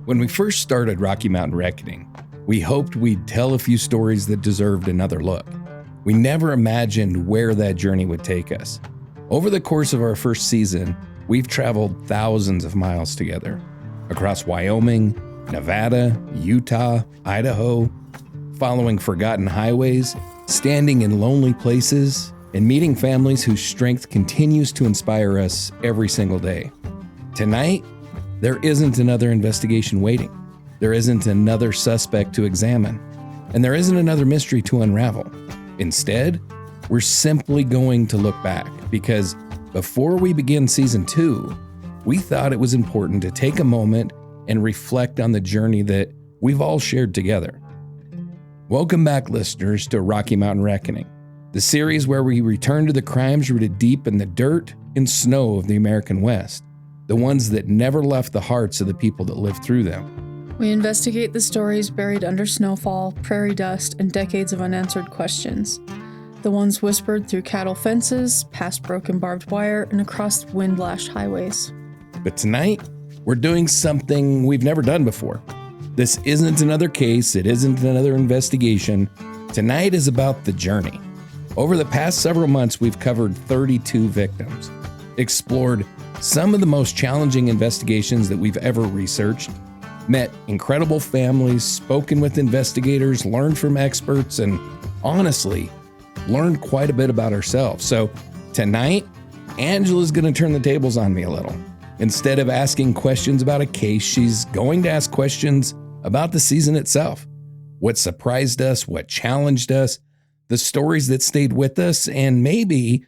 When we first started Rocky Mountain Reckoning, we hoped we'd tell a few stories that deserved another look. We never imagined where that journey would take us. Over the course of our first season, we've traveled thousands of miles together, across Wyoming, Nevada, Utah, Idaho, following forgotten highways, standing in lonely places, and meeting families whose strength continues to inspire us every single day. Tonight, there isn't another investigation waiting. There isn't another suspect to examine. And there isn't another mystery to unravel. Instead, we're simply going to look back because before we begin season 2, we thought it was important to take a moment and reflect on the journey that we've all shared together. Welcome back, listeners, to Rocky Mountain Reckoning, the series where we return to the crimes rooted deep in the dirt and snow of the American West, the ones that never left the hearts of the people that lived through them. We investigate the stories buried under snowfall, prairie dust, and decades of unanswered questions. The ones whispered through cattle fences, past broken barbed wire, and across wind-lashed highways. But tonight, we're doing something we've never done before. This isn't another case, it isn't another investigation. Tonight is about the journey. Over the past several months, we've covered 32 victims, explored some of the most challenging investigations that we've ever researched, met incredible families, spoken with investigators, learned from experts, and honestly, learned quite a bit about ourselves. So tonight, Angela's going to turn the tables on me a little. Instead of asking questions about a case, she's going to ask questions about the season itself. What surprised us, what challenged us, the stories that stayed with us, and maybe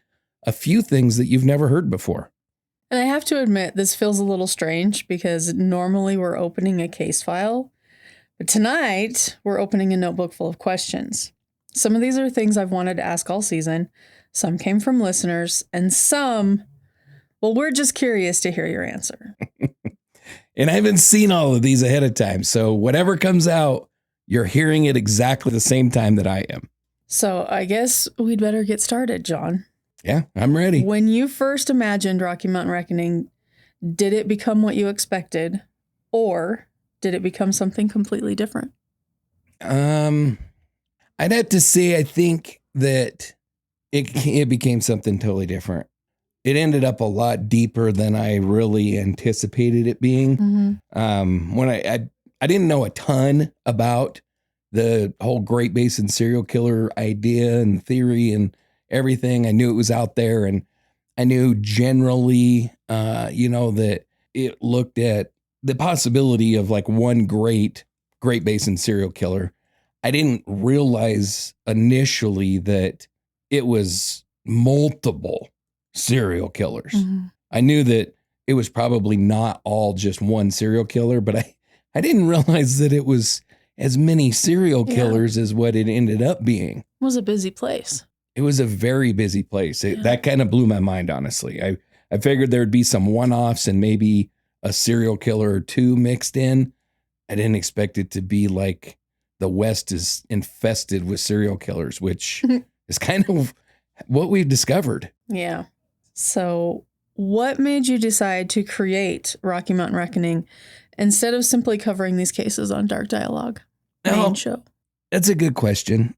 a few things that you've never heard before. And I have to admit, this feels a little strange because normally we're opening a case file, but tonight we're opening a notebook full of questions. Some of these are things I've wanted to ask all season. Some came from listeners, and some, well, we're just curious to hear your answer. And I haven't seen all of these ahead of time, so whatever comes out, you're hearing it exactly the same time that I am. So I guess we'd better get started, John. Yeah, I'm ready. When you first imagined Rocky Mountain Reckoning, did it become what you expected, or did it become something completely different? I'd have to say I think that it became something totally different. It ended up a lot deeper than I really anticipated it being. Mm-hmm. When I didn't know a ton about the whole Great Basin serial killer idea and theory and everything. I knew it was out there, and I knew generally, that it looked at the possibility of like one Great Basin serial killer. I didn't realize initially that it was multiple serial killers. Mm-hmm. I knew that it was probably not all just one serial killer, but I didn't realize that it was as many serial killers as what it ended up being. It was a busy place. It was a very busy place. That kind of blew my mind, honestly. I figured there'd be some one-offs and maybe a serial killer or two mixed in. I didn't expect it to be like the West is infested with serial killers, which is kind of what we've discovered. Yeah. So what made you decide to create Rocky Mountain Reckoning instead of simply covering these cases on Dark Dialogue main show? That's a good question.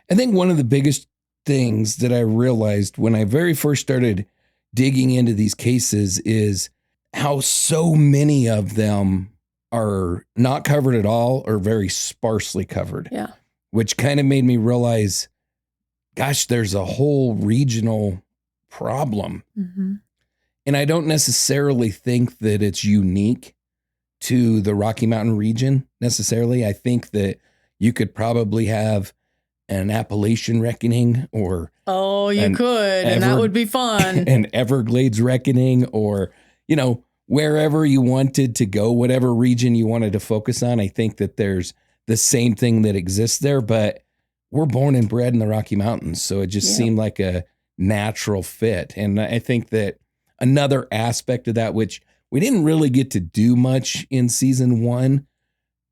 I think one of the biggest things that I realized when I very first started digging into these cases is how so many of them are not covered at all or very sparsely covered. Yeah. Which kind of made me realize, gosh, there's a whole regional problem. Mm-hmm. And I don't necessarily think that it's unique to the Rocky Mountain region necessarily. I think that you could probably have an Appalachian Reckoning or you could, and that would be fun. An Everglades Reckoning, or, wherever you wanted to go, whatever region you wanted to focus on. I think that there's the same thing that exists there, but we're born and bred in the Rocky Mountains. So it just seemed like a natural fit. And I think that another aspect of that, which we didn't really get to do much in season 1,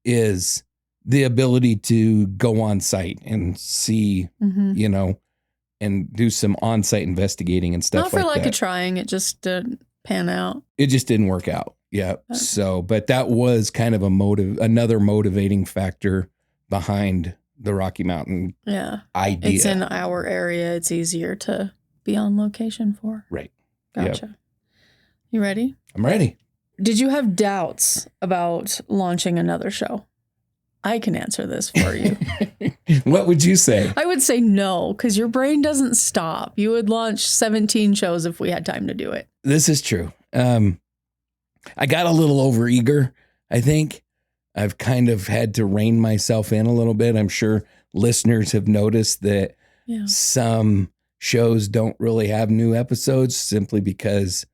is the ability to go on site and see, and do some on-site investigating and stuff like that. Not for lack of trying, it just didn't pan out. It just didn't work out. Yeah. So, but that was kind of another motivating factor behind the Rocky Mountain idea. It's in our area. It's easier to be on location for. Right. Gotcha. Yep. You ready? I'm ready. Did you have doubts about launching another show? I can answer this for you. What would you say? I would say no, because your brain doesn't stop. You would launch 17 shows if we had time to do it. This is true. I got a little overeager, I think. I've kind of had to rein myself in a little bit. I'm sure listeners have noticed that some shows don't really have new episodes simply because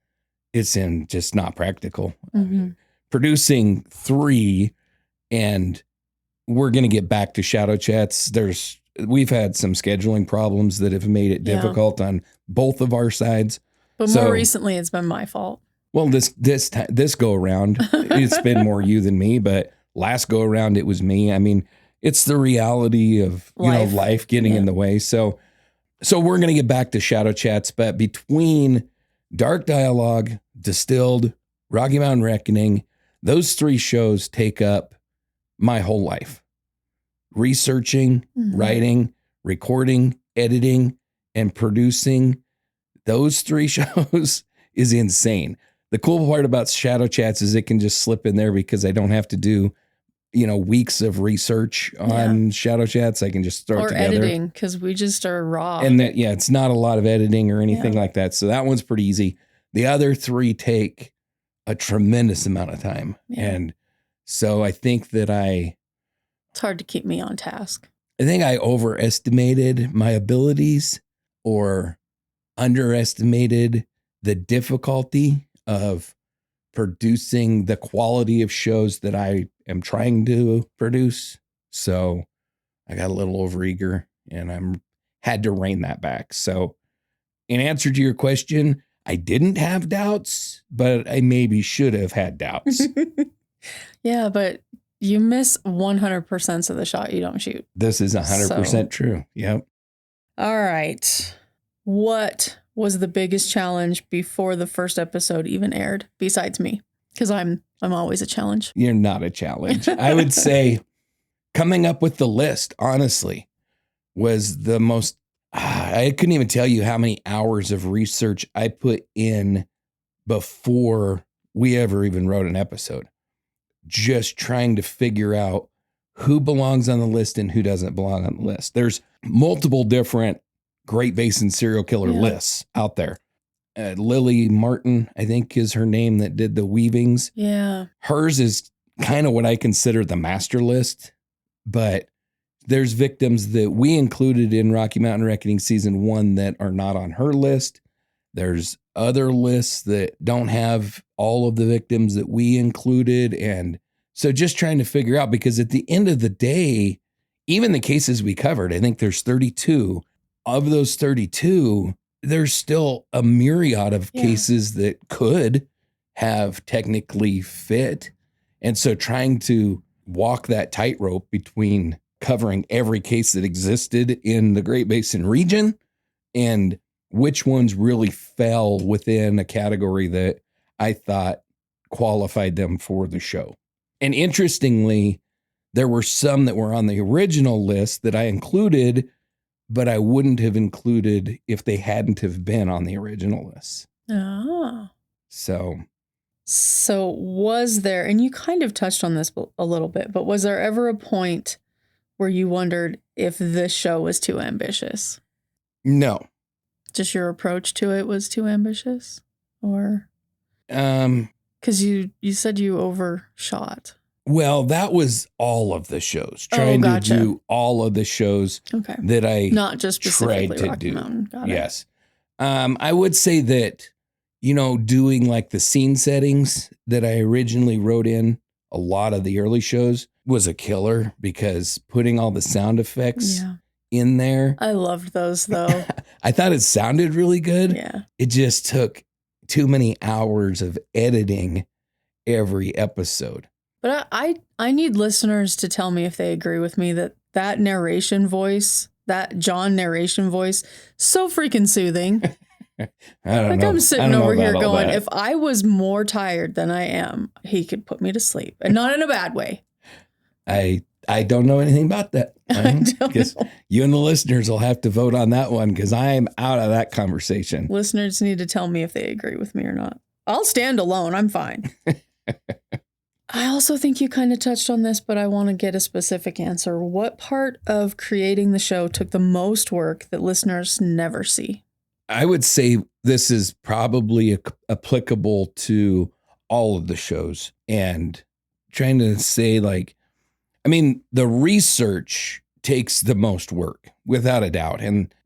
it's just not practical. Mm-hmm. Producing 3, and we're going to get back to Shadow Chats. We've had some scheduling problems that have made it difficult on both of our sides. But more recently, it's been my fault. Well, this go around, it's been more you than me, but last go around, it was me. I mean, it's the reality of life getting in the way. So we're going to get back to Shadow Chats, but between Dark Dialogue, Distilled, Rocky Mountain Reckoning, those 3 shows take up my whole life. Researching, writing, recording, editing, and producing those 3 shows is insane. The cool part about Shadow Chats is it can just slip in there because I don't have to do, weeks of research on Shadow Chats. I can just throw it together. Or editing, because we just are raw. And it's not a lot of editing or anything like that. So that one's pretty easy. The other 3 take a tremendous amount of time. Yeah. And so I think that it's hard to keep me on task. I think I overestimated my abilities or underestimated the difficulty of producing the quality of shows that I am trying to produce. So I got a little overeager and had to rein that back. So in answer to your question, I didn't have doubts, but I maybe should have had doubts. Yeah, but you miss 100% of the shot you don't shoot. This is 100% true. Yep. All right. What was the biggest challenge before the first episode even aired, besides me? Because I'm always a challenge. You're not a challenge. I would say coming up with the list, honestly, was the most, I couldn't even tell you how many hours of research I put in before we ever even wrote an episode. Just trying to figure out who belongs on the list and who doesn't belong on the list. There's multiple different Great Basin serial killer lists out there. Lily Martin, I think is her name, that did the weavings. Yeah. Hers is kind of what I consider the master list, but there's victims that we included in Rocky Mountain Reckoning season 1 that are not on her list. There's other lists that don't have all of the victims that we included. And so just trying to figure out, because at the end of the day, even the cases we covered, I think there's 32. Of those 32, there's still a myriad of cases that could have technically fit. And so trying to walk that tightrope between covering every case that existed in the Great Basin region and which ones really fell within a category that I thought qualified them for the show. And interestingly, there were some that were on the original list that I included, but I wouldn't have included if they hadn't have been on the original list. Oh. So was there, and you kind of touched on this a little bit, but was there ever a point where you wondered if this show was too ambitious? No. Just your approach to it was too ambitious? Or? Because you said you overshot. Well, that was all of the shows. Trying to do all of the shows that I not just specifically tried to Rocky do. Mountain. Got it. Yes. I would say that, doing like the scene settings that I originally wrote in a lot of the early shows was a killer, because putting all the sound effects in there. I loved those though. I thought it sounded really good. Yeah. It just took too many hours of editing every episode. But I need listeners to tell me if they agree with me that narration voice, that John narration voice, so freaking soothing. Like know. I'm I sitting don't know over here about all going, that. if I was more tired than I am, he could put me to sleep. And not in a bad way. I don't know anything about that. I don't Guess know. you and the listeners will have to vote on that one because I am out of that conversation. Listeners need to tell me if they agree with me or not. I'll stand alone. I'm fine. I also think you kind of touched on this, but I want to get a specific answer. What part of creating the show took the most work that listeners never see? I would say this is probably applicable to all of the shows, and trying to say the research takes the most work without a doubt.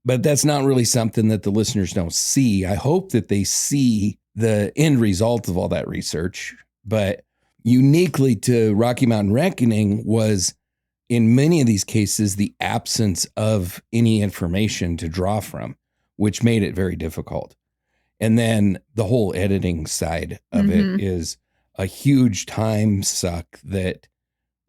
But that's not really something that the listeners don't see. I hope that they see the end result of all that research, but uniquely to Rocky Mountain Reckoning was in many of these cases, the absence of any information to draw from, which made it very difficult. And then the whole editing side of it is a huge time suck that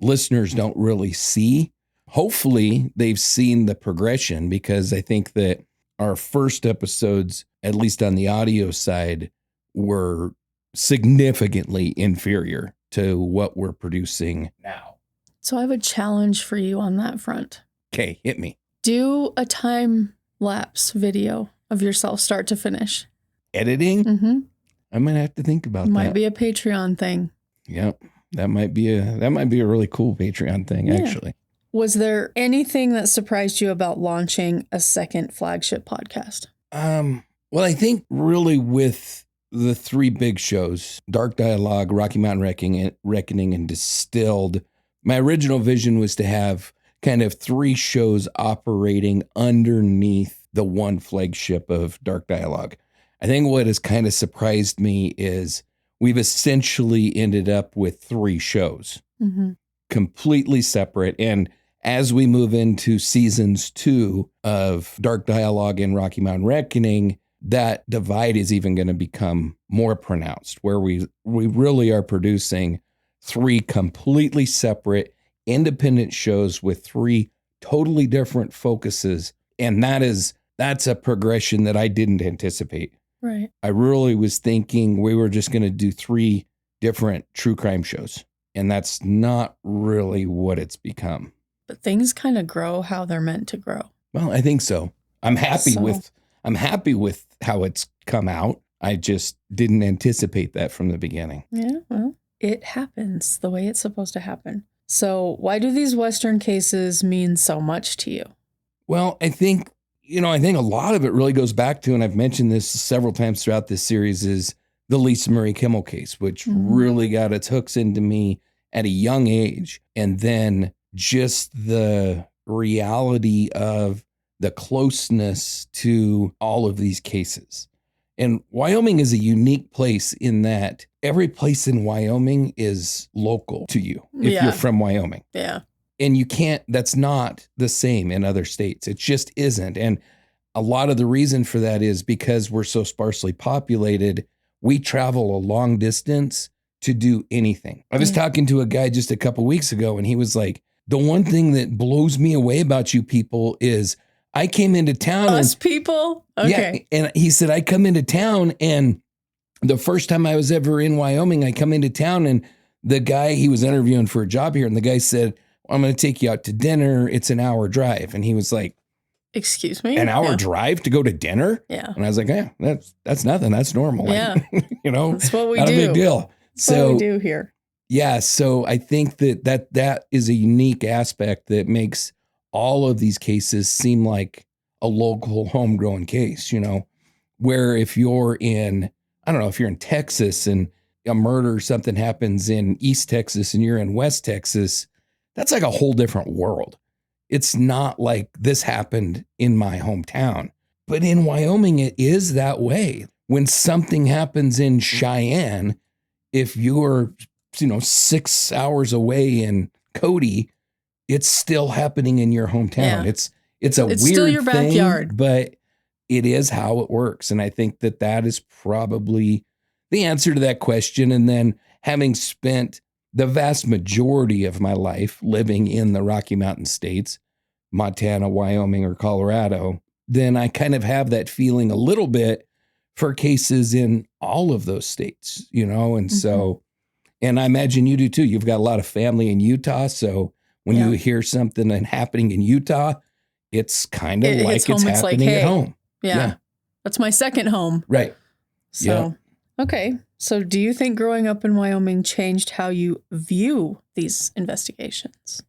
listeners don't really see. Hopefully they've seen the progression, because I think that our first episodes, at least on the audio side, were significantly inferior to what we're producing now. So I have a challenge for you on that front. Okay, hit me. Do a time lapse video of yourself start to finish. Editing? Mm-hmm. I'm gonna have to think about that. Might be a Patreon thing. Yep. That might be a really cool Patreon thing, actually. Was there anything that surprised you about launching a second flagship podcast? Well, I think really with the three big shows, Dark Dialogue, Rocky Mountain Reckoning, and Distilled, my original vision was to have kind of three shows operating underneath the one flagship of Dark Dialogue. I think what has kind of surprised me is we've essentially ended up with three shows, completely separate. And as we move into seasons 2 of Dark Dialogue and Rocky Mountain Reckoning, that divide is even going to become more pronounced, where we really are producing three completely separate, independent shows with three totally different focuses. And that's a progression that I didn't anticipate. Right. I really was thinking we were just going to do three different true crime shows. And that's not really what it's become. But things kind of grow how they're meant to grow. Well, I think so. I'm happy with how it's come out. I just didn't anticipate that from the beginning. Yeah, well, it happens the way it's supposed to happen. So why do these Western cases mean so much to you? Well, I think a lot of it really goes back to, and I've mentioned this several times throughout this series, is the Lisa Marie Kimmell case, which really got its hooks into me at a young age. And then just the reality of the closeness to all of these cases. And Wyoming is a unique place in that every place in Wyoming is local to you if you're from Wyoming. Yeah. And that's not the same in other states. It just isn't. And a lot of the reason for that is because we're so sparsely populated, we travel a long distance to do anything. I was talking to a guy just a couple weeks ago, and he was like, the one thing that blows me away about you people is I came into town. Us people? Okay. Yeah, and he said, I come into town, and the first time I was ever in Wyoming, I come into town, and the guy, he was interviewing for a job here, and the guy said, I'm going to take you out to dinner. It's an hour drive. And he was like, excuse me? An hour drive to go to dinner? Yeah. And I was like, yeah, that's nothing. That's normal. Yeah. That's what we not do. a big deal. That's what we do here. Yeah. So I think that is a unique aspect that makes all of these cases seem like a local homegrown case, where if you're in Texas and a murder or something happens in East Texas and you're in West Texas, that's like a whole different world. It's not like this happened in my hometown. But in Wyoming, it is that way. When something happens in Cheyenne, if you're, 6 hours away in Cody, it's still happening in your hometown. Yeah. It's a weird still your thing, backyard. but it is how it works. And I think that is probably the answer to that question. And then having spent the vast majority of my life living in the Rocky Mountain states, Montana, Wyoming, or Colorado, then I kind of have that feeling a little bit for cases in all of those states, and so, and I imagine you do too. You've got a lot of family in Utah. So when you hear something happening in Utah, it's kind of like it's happening at home. Yeah. That's my second home. Right. So, okay. So do you think growing up in Wyoming changed how you view these investigations?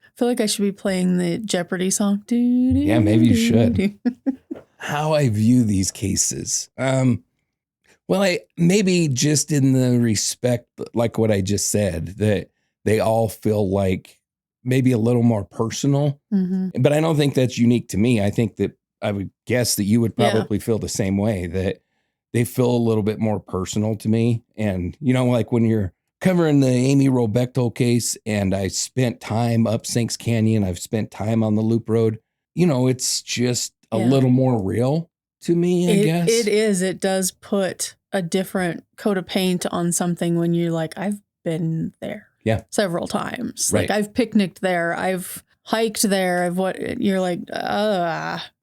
I feel like I should be playing the Jeopardy song. Yeah, maybe you should. How I view these cases. Well, maybe just in the respect, like what I just said, that they all feel like maybe a little more personal. But I don't think that's unique to me. I think that I would guess that you would probably feel the same way, that they feel a little bit more personal to me. And, like when you're covering the Amy Wroe Bechtel case and I spent time up Sinks Canyon, I've spent time on the Loop Road, it's just a little more real to me, I guess. It is. It does put a different coat of paint on something when you're like, I've been there several times. Right. Like I've picnicked there. I've hiked there. You're like,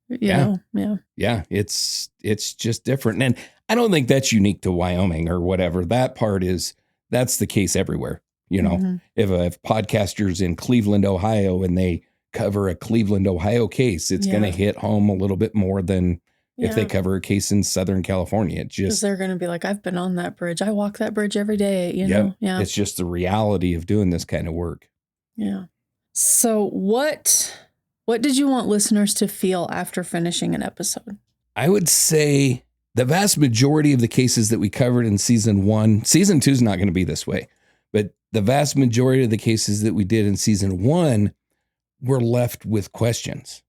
you know. Yeah. It's just different. And I don't think that's unique to Wyoming or whatever. That's the case everywhere. If podcasters in Cleveland, Ohio, and they cover a Cleveland, Ohio case, it's going to hit home a little bit more than if they cover a case in Southern California. Because they're going to be like, I've been on that bridge. I walk that bridge every day, know? Yeah. It's just the reality of doing this kind of work. Yeah. So what did you want listeners to feel after finishing an episode? I would say the vast majority of the cases that we covered in season 1, season 2 is not going to be this way, but the vast majority of the cases that we did in season 1 were left with questions.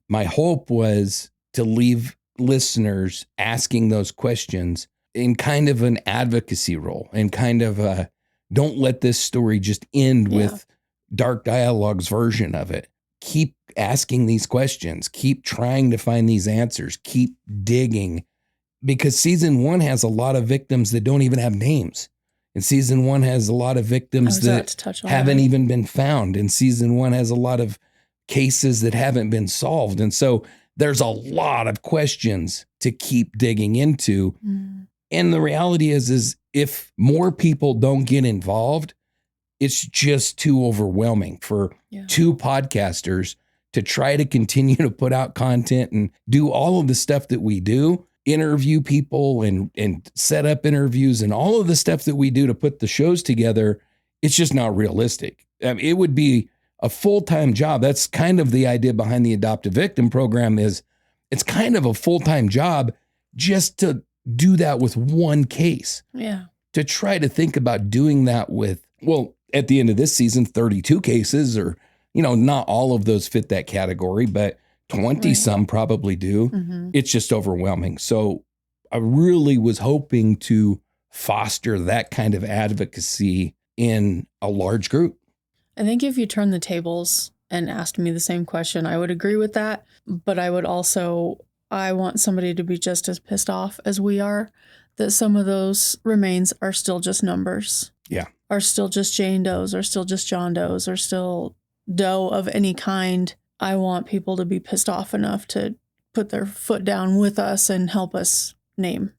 My hope was to leave listeners asking those questions in kind of an advocacy role and kind of don't let this story just end with Dark Dialogue's version of it. Keep asking these questions. Keep trying to find these answers. Keep digging, because season 1 has a lot of victims that don't even have names. And season 1 has a lot of victims that haven't even been found. And season 1 has a lot of cases that haven't been solved. And so there's a lot of questions to keep digging into. And the reality is if more people don't get involved, it's just too overwhelming for 2 podcasters to try to continue to put out content and do all of the stuff that we do, interview people and set up interviews and all of the stuff that we do to put the shows together. It's just not realistic. I mean, it would be a full-time job. That's kind of the idea behind the Adoptive Victim Program. Is it's kind of a full-time job just to do that with one case. Yeah. To try to think about doing that with, at the end of this season, 32 cases, or, not all of those fit that category, but 20 some probably do. It's just overwhelming. So I really was hoping to foster that kind of advocacy in a large group. I think if you turn the tables and asked me the same question, I would agree with that. But I want somebody to be just as pissed off as we are that some of those remains are still just numbers. Yeah. Are still just Jane Does, or still just John Does, or still Doe of any kind. I want people to be pissed off enough to put their foot down with us and help us name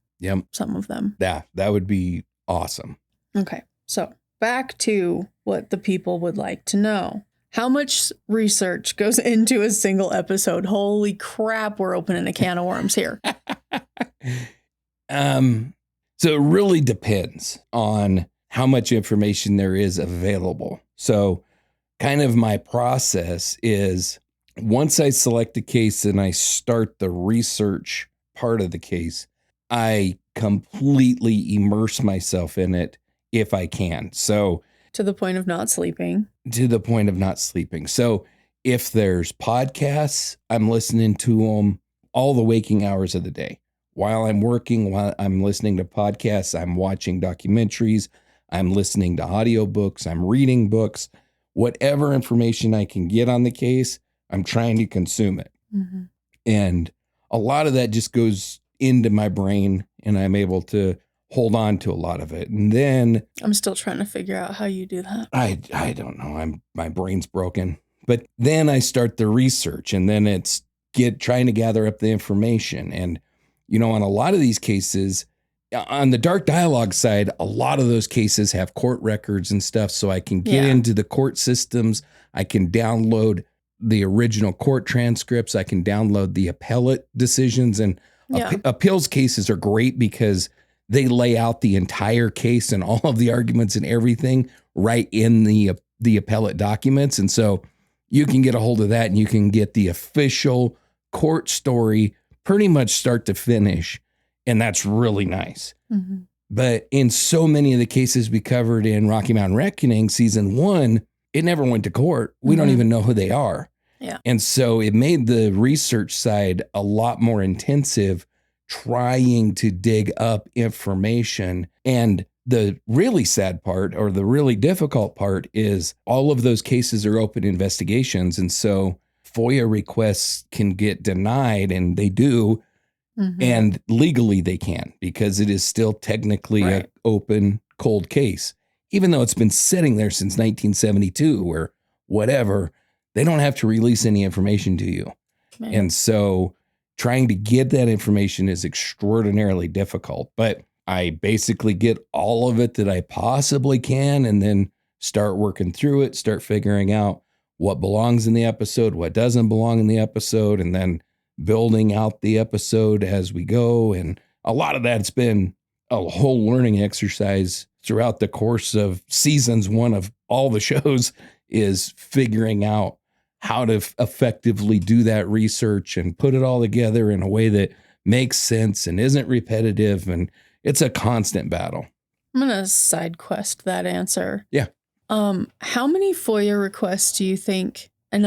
some of them. Yeah, that would be awesome. Okay, so back to what the people would like to know. How much research goes into a single episode? Holy crap, we're opening a can of worms here. So it really depends on how much information there is available. So kind of my process is, once I select a case and I start the research part of the case, I completely immerse myself in it if I can. So to the point of not sleeping. So if there's podcasts, I'm listening to them all the waking hours of the day. While I'm working, while I'm listening to podcasts, I'm watching documentaries, I'm listening to audiobooks, I'm reading books, whatever information I can get on the case, I'm trying to consume it. And a lot of that just goes into my brain and I'm able to hold on to a lot of it. And then I'm still trying to figure out how you do that. I don't know. My brain's broken. But then I start the research, and then it's trying to gather up the information. And on a lot of these cases, on the dark dialogue side, a lot of those cases have court records and stuff. So I can get into the court systems. I can download the original court transcripts. I can download the appellate decisions, and appeals cases are great because they lay out the entire case and all of the arguments and everything right in the appellate documents. And so you can get a hold of that and you can get the official court story pretty much start to finish. And that's really nice. Mm-hmm. But in so many of the cases we covered in Rocky Mountain Reckoning season 1, it never went to court. We don't even know who they are. Yeah. And so it made the research side a lot more intensive, trying to dig up information. And the really sad part, or the really difficult part, is all of those cases are open investigations. And so FOIA requests can get denied, and they do. Mm-hmm. And legally they can, because it is still technically an open, cold case. Even though it's been sitting there since 1972 or whatever, they don't have to release any information to you. Man. And so trying to get that information is extraordinarily difficult. But I basically get all of it that I possibly can, and then start working through it, start figuring out what belongs in the episode, what doesn't belong in the episode, and then building out the episode as we go. And a lot of that's been a whole learning exercise throughout the course of seasons 1 of all the shows, is figuring out how to effectively do that research and put it all together in a way that makes sense and isn't repetitive. And it's a constant battle. I'm going to side quest that answer. Yeah. How many FOIA requests do you think, and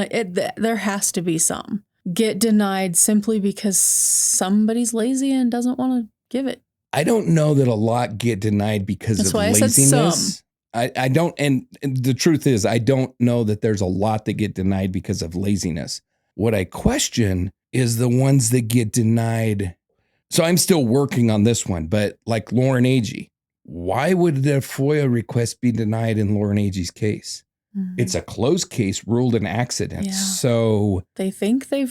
there has to be some, get denied simply because somebody's lazy and doesn't want to give it? I don't know that a lot get denied because of laziness. I said some. I don't, and the truth is, I don't know that there's a lot that get denied because of laziness. What I question is the ones that get denied. So I'm still working on this one, but like Lauren Agee, why would the FOIA request be denied in Lauren Agee's case? Mm-hmm. It's a closed case, ruled an accident. Yeah. So they think they've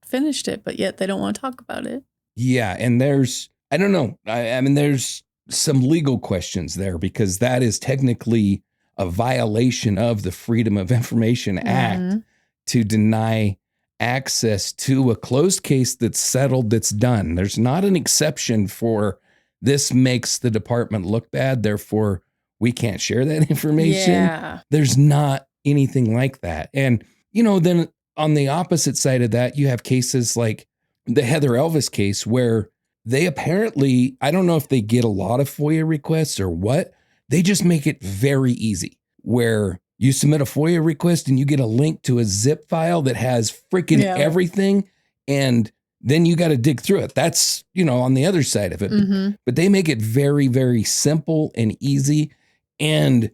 finished it, but yet they don't want to talk about it. Yeah. And I don't know. I mean, there's some legal questions there, because that is technically a violation of the Freedom of Information Act to deny access to a closed case that's settled, that's done. There's not an exception for this makes the department look bad, therefore we can't share that information. Yeah. There's not anything like that. And, then on the opposite side of that, you have cases like the Heather Elvis case, where they apparently, I don't know if they get a lot of FOIA requests or what, they just make it very easy, where you submit a FOIA request and you get a link to a zip file that has freaking everything, and then you got to dig through it. That's, on the other side of it. Mm-hmm. But they make it very, very simple and easy. And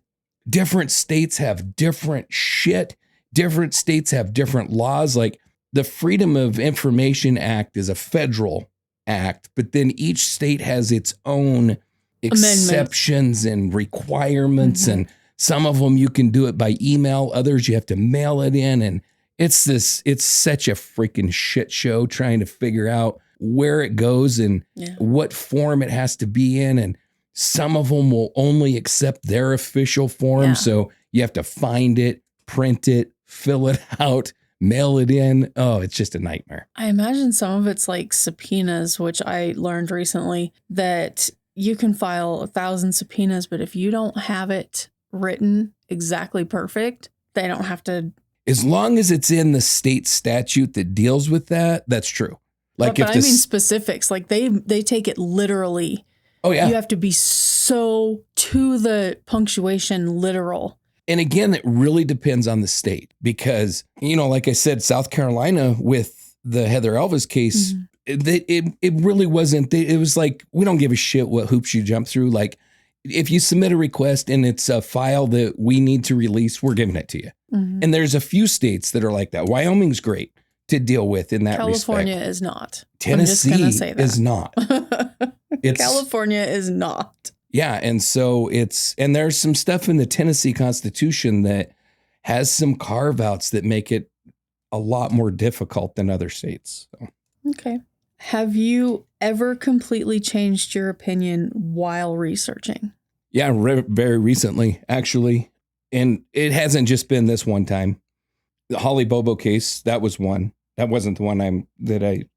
different states have different shit. Different states have different laws. Like the Freedom of Information Act is a federal act, but then each state has its own exceptions and requirements. Mm-hmm. And some of them you can do it by email. Others you have to mail it in. And it's such a freaking shit show trying to figure out where it goes and what form it has to be in. And some of them will only accept their official form. Yeah. So you have to find it, print it, fill it out, mail it in. Oh, it's just a nightmare. I imagine some of it's like subpoenas, which I learned recently, that you can file 1,000 subpoenas, but if you don't have it written exactly perfect, they don't have to. As long as it's in the state statute that deals with that, that's true. Like, but I mean specifics, like they take it literally. Oh yeah. You have to be so to the punctuation literal. And again, it really depends on the state, because, like I said, South Carolina with the Heather Elvis case, it really wasn't, it was like, we don't give a shit what hoops you jump through. Like, if you submit a request and it's a file that we need to release, we're giving it to you. Mm-hmm. And there's a few states that are like that. Wyoming's great to deal with in that California respect. Is not. Tennessee is not. California is not. Yeah. And so and there's some stuff in the Tennessee Constitution that has some carve outs that make it a lot more difficult than other states. So. Okay. Have you ever completely changed your opinion while researching? Yeah, very recently, actually. And it hasn't just been this one time. The Holly Bobo case, that was one. That wasn't the one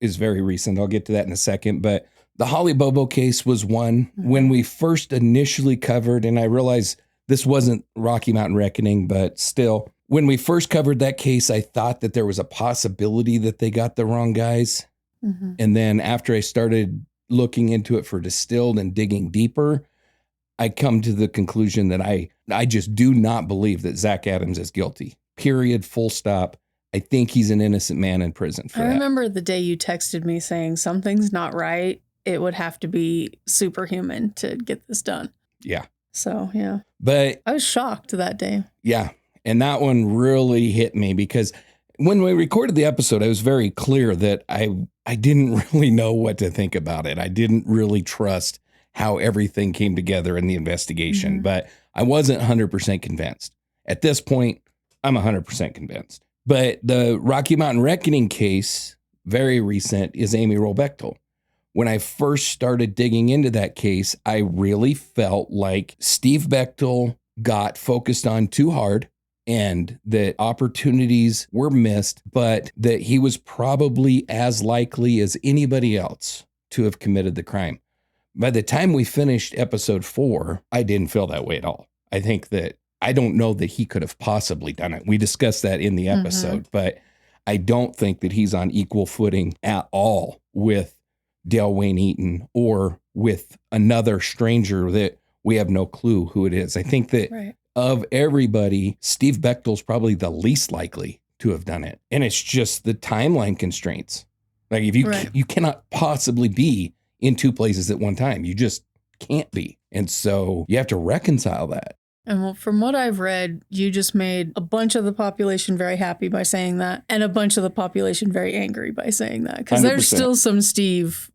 is very recent. I'll get to that in a second. But the Holly Bobo case was one when we first initially covered, and I realized this wasn't Rocky Mountain Reckoning, but still, when we first covered that case, I thought that there was a possibility that they got the wrong guys. Mm-hmm. And then after I started looking into it for Distilled and digging deeper, I come to the conclusion that I just do not believe that Zach Adams is guilty. Period. Full stop. I think he's an innocent man in prison for that. I remember the day you texted me saying something's not right. It would have to be superhuman to get this done. Yeah. So, yeah. But I was shocked that day. Yeah. And that one really hit me because when we recorded the episode, I was very clear that I didn't really know what to think about it. I didn't really trust how everything came together in the investigation, but I wasn't 100% convinced. At this point, I'm 100% convinced. But the Rocky Mountain Reckoning case, very recent, is Amy Wroe Bechtel. When I first started digging into that case, I really felt like Steve Bechtel got focused on too hard and that opportunities were missed, but that he was probably as likely as anybody else to have committed the crime. By the time we finished episode 4, I didn't feel that way at all. I think that I don't know that he could have possibly done it. We discussed that in the episode, but I don't think that he's on equal footing at all with Dale Wayne Eaton or with another stranger that we have no clue who it is. I think that of everybody, Steve Bechtel's probably the least likely to have done it. And it's just the timeline constraints. Like if you cannot possibly be in two places at one time. You just can't be. And so you have to reconcile that. And from what I've read, you just made a bunch of the population very happy by saying that and a bunch of the population very angry by saying that. Because there's still some Steve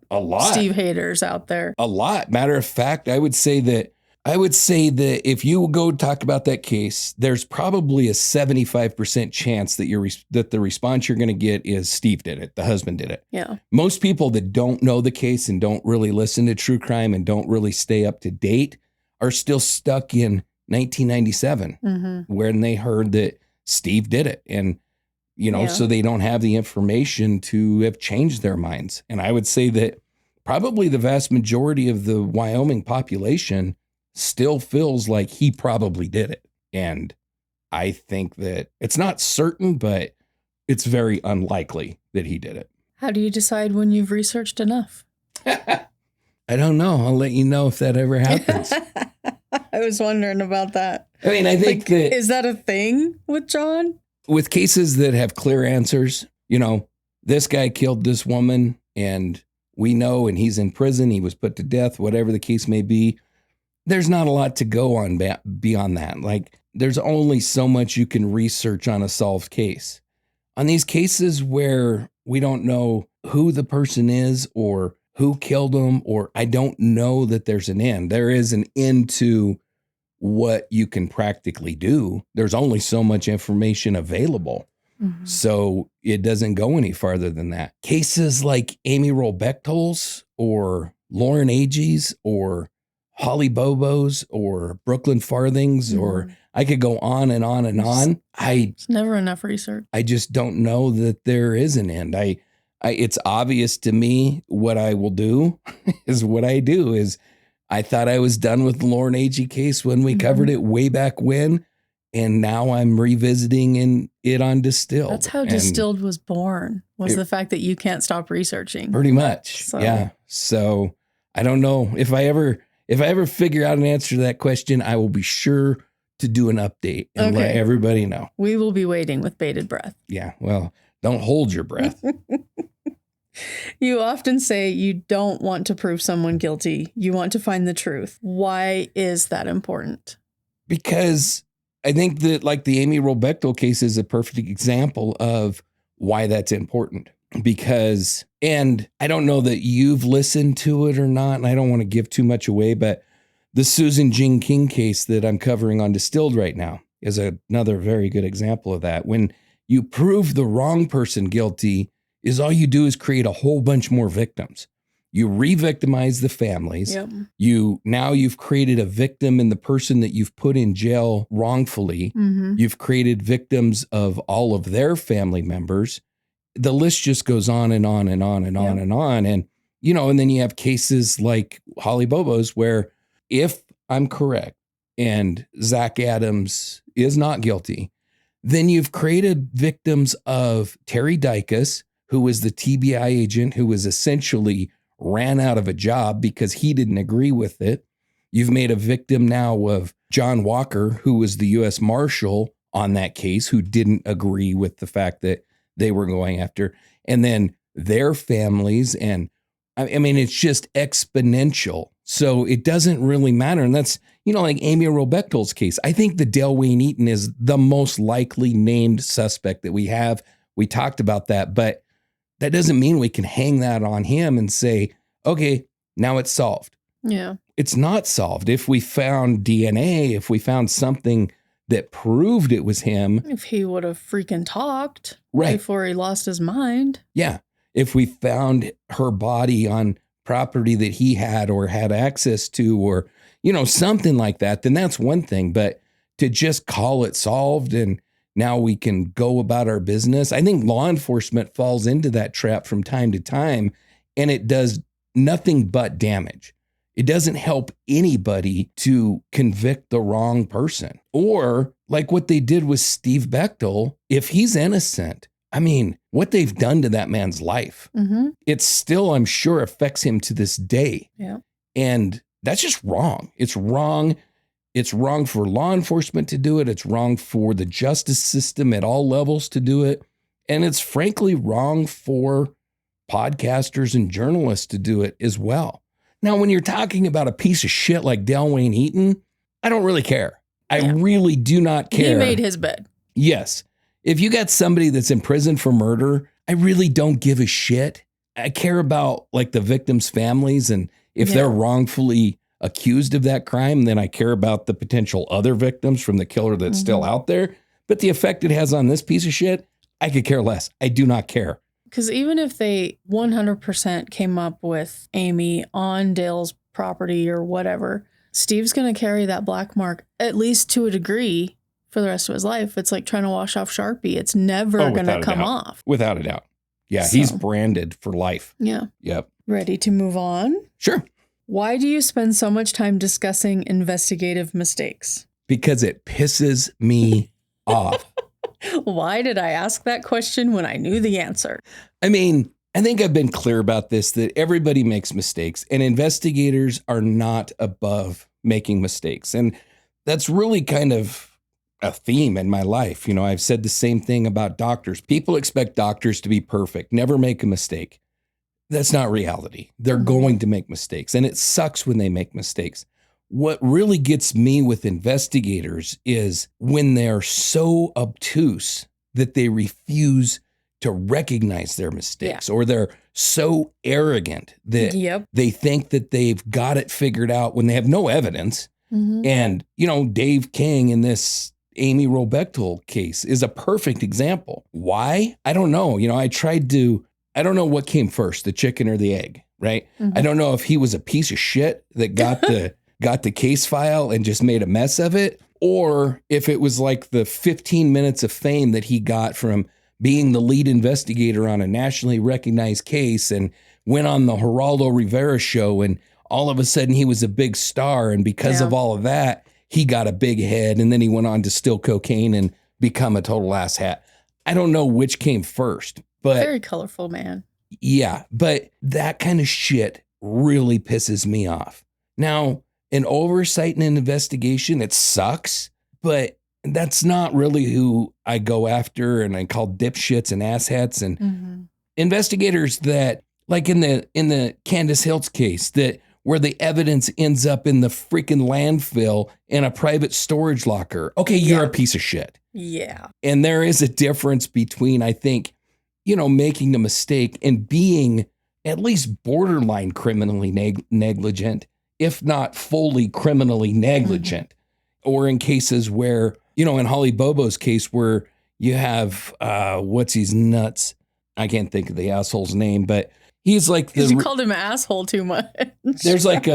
haters out there. A lot. Matter of fact, I would say that if you go talk about that case, there's probably a 75% chance that the response you're going to get is Steve did it. The husband did it. Yeah. Most people that don't know the case and don't really listen to true crime and don't really stay up to date are still stuck in 1997 when they heard that Steve did it. And, so they don't have the information to have changed their minds. And I would say that probably the vast majority of the Wyoming population still feels like he probably did it. And I think that it's not certain, but it's very unlikely that he did it. How do you decide when you've researched enough? I don't know. I'll let you know if that ever happens. I was wondering about that. I mean, I think that... Is that a thing with John? With cases that have clear answers, this guy killed this woman and we know, and he's in prison, he was put to death, whatever the case may be. There's not a lot to go on beyond that. Like, there's only so much you can research on a solved case. On these cases where we don't know who the person is or who killed them, or I don't know that there's an end. There is an end to what you can practically do. There's only so much information available. So it doesn't go any farther than that. Cases like Amy Wroe Bechtel's or Lauren Agee's or Holly Bobo's or Brooklyn Farthing's, or I could go on and on and on. It's never enough research. I just don't know that there is an end. It's obvious to me what I will do is what I do is I thought I was done with the Lauren Agee case when we covered it way back when. And now I'm revisiting it on Distilled. That's how Distilled was born, was the fact that you can't stop researching. Pretty much. So. Yeah. So I don't know if I ever figure out an answer to that question, I will be sure to do an update and let everybody know. We will be waiting with bated breath. Yeah. Well, don't hold your breath. You often say you don't want to prove someone guilty. You want to find the truth. Why is that important? Because I think that like the Amy Wroe Bechtel case is a perfect example of why that's important. Because, and I don't know that you've listened to it or not, and I don't want to give too much away, but the Susan Jing King case that I'm covering on Distilled right now is another very good example of that. When you prove the wrong person guilty, is all you do is create a whole bunch more victims. You re-victimize the families. Yep. You've created a victim in the person that you've put in jail wrongfully. Mm-hmm. You've created victims of all of their family members. The list just goes on and on and on and on and on. And, and then you have cases like Holly Bobo's where if I'm correct and Zach Adams is not guilty, then you've created victims of Terry Dicus, who was the TBI agent who was essentially ran out of a job because he didn't agree with it. You've made a victim now of John Walker, who was the U.S. Marshal on that case, who didn't agree with the fact that they were going after. And then their families. And I mean, it's just exponential. So it doesn't really matter. And that's, like Amy Wroe Bechtel's case. I think the Dale Wayne Eaton is the most likely named suspect that we have. We talked about that, but that doesn't mean we can hang that on him and say, okay, now it's solved. Yeah. It's not solved. If we found DNA, if we found something that proved it was him. If he would have freaking talked right before he lost his mind. Yeah. If we found her body on property that he had or had access to, or, something like that, then that's one thing. But to just call it solved and now we can go about our business. I think law enforcement falls into that trap from time to time, and it does nothing but damage. It doesn't help anybody to convict the wrong person. Or like what they did with Steve Bechtel, if he's innocent, I mean, what they've done to that man's life, it still, I'm sure, affects him to this day. Yeah. And that's just wrong. It's wrong. It's wrong for law enforcement to do it. It's wrong for the justice system at all levels to do it. And it's frankly wrong for podcasters and journalists to do it as well. Now, when you're talking about a piece of shit like Dale Wayne Eaton, I don't really care. I really do not care. He made his bed. Yes. If you got somebody that's in prison for murder, I really don't give a shit. I care about like the victims' families, and if they're wrongfully accused of that crime, then I care about the potential other victims from the killer that's still out there. But the effect it has on this piece of shit, I could care less. I do not care. Because even if they 100% came up with Amy on Dale's property or whatever, Steve's going to carry that black mark, at least to a degree, for the rest of his life. It's like trying to wash off Sharpie. It's never going to come off. Without a doubt. Yeah, so, he's branded for life. Yeah. Yep. Ready to move on? Sure. Why do you spend so much time discussing investigative mistakes? Because it pisses me off. Why did I ask that question when I knew the answer? I mean, I think I've been clear about this, that everybody makes mistakes and investigators are not above making mistakes. And that's really kind of a theme in my life. I've said the same thing about doctors. People expect doctors to be perfect, never make a mistake. That's not reality. They're going to make mistakes, and it sucks when they make mistakes. What really gets me with investigators is when they're so obtuse that they refuse to recognize their mistakes, or they're so arrogant that they think that they've got it figured out when they have no evidence. And, Dave King in this Amy Wroe Bechtel case is a perfect example. Why? I don't know. I don't know what came first, the chicken or the egg, right? I don't know if he was a piece of shit that got the case file and just made a mess of it, or if it was like the 15 minutes of fame that he got from being the lead investigator on a nationally recognized case and went on the Geraldo Rivera show, and all of a sudden he was a big star, and because of all of that, he got a big head, and then he went on to steal cocaine and become a total asshat. I don't know which came first. But very colorful man. Yeah, but that kind of shit really pisses me off. Now, an oversight and an investigation, it sucks, but that's not really who I go after and I call dipshits and asshats and investigators that, like in the Candace Hiltz case, that where the evidence ends up in the freaking landfill in a private storage locker. Okay, you're a piece of shit. Yeah. And there is a difference between, I think, making a mistake and being at least borderline criminally negligent, if not fully criminally negligent. Or in cases where, in Holly Bobo's case where you have, what's his nuts? I can't think of the asshole's name, but he's like Because you called him an asshole too much. There's like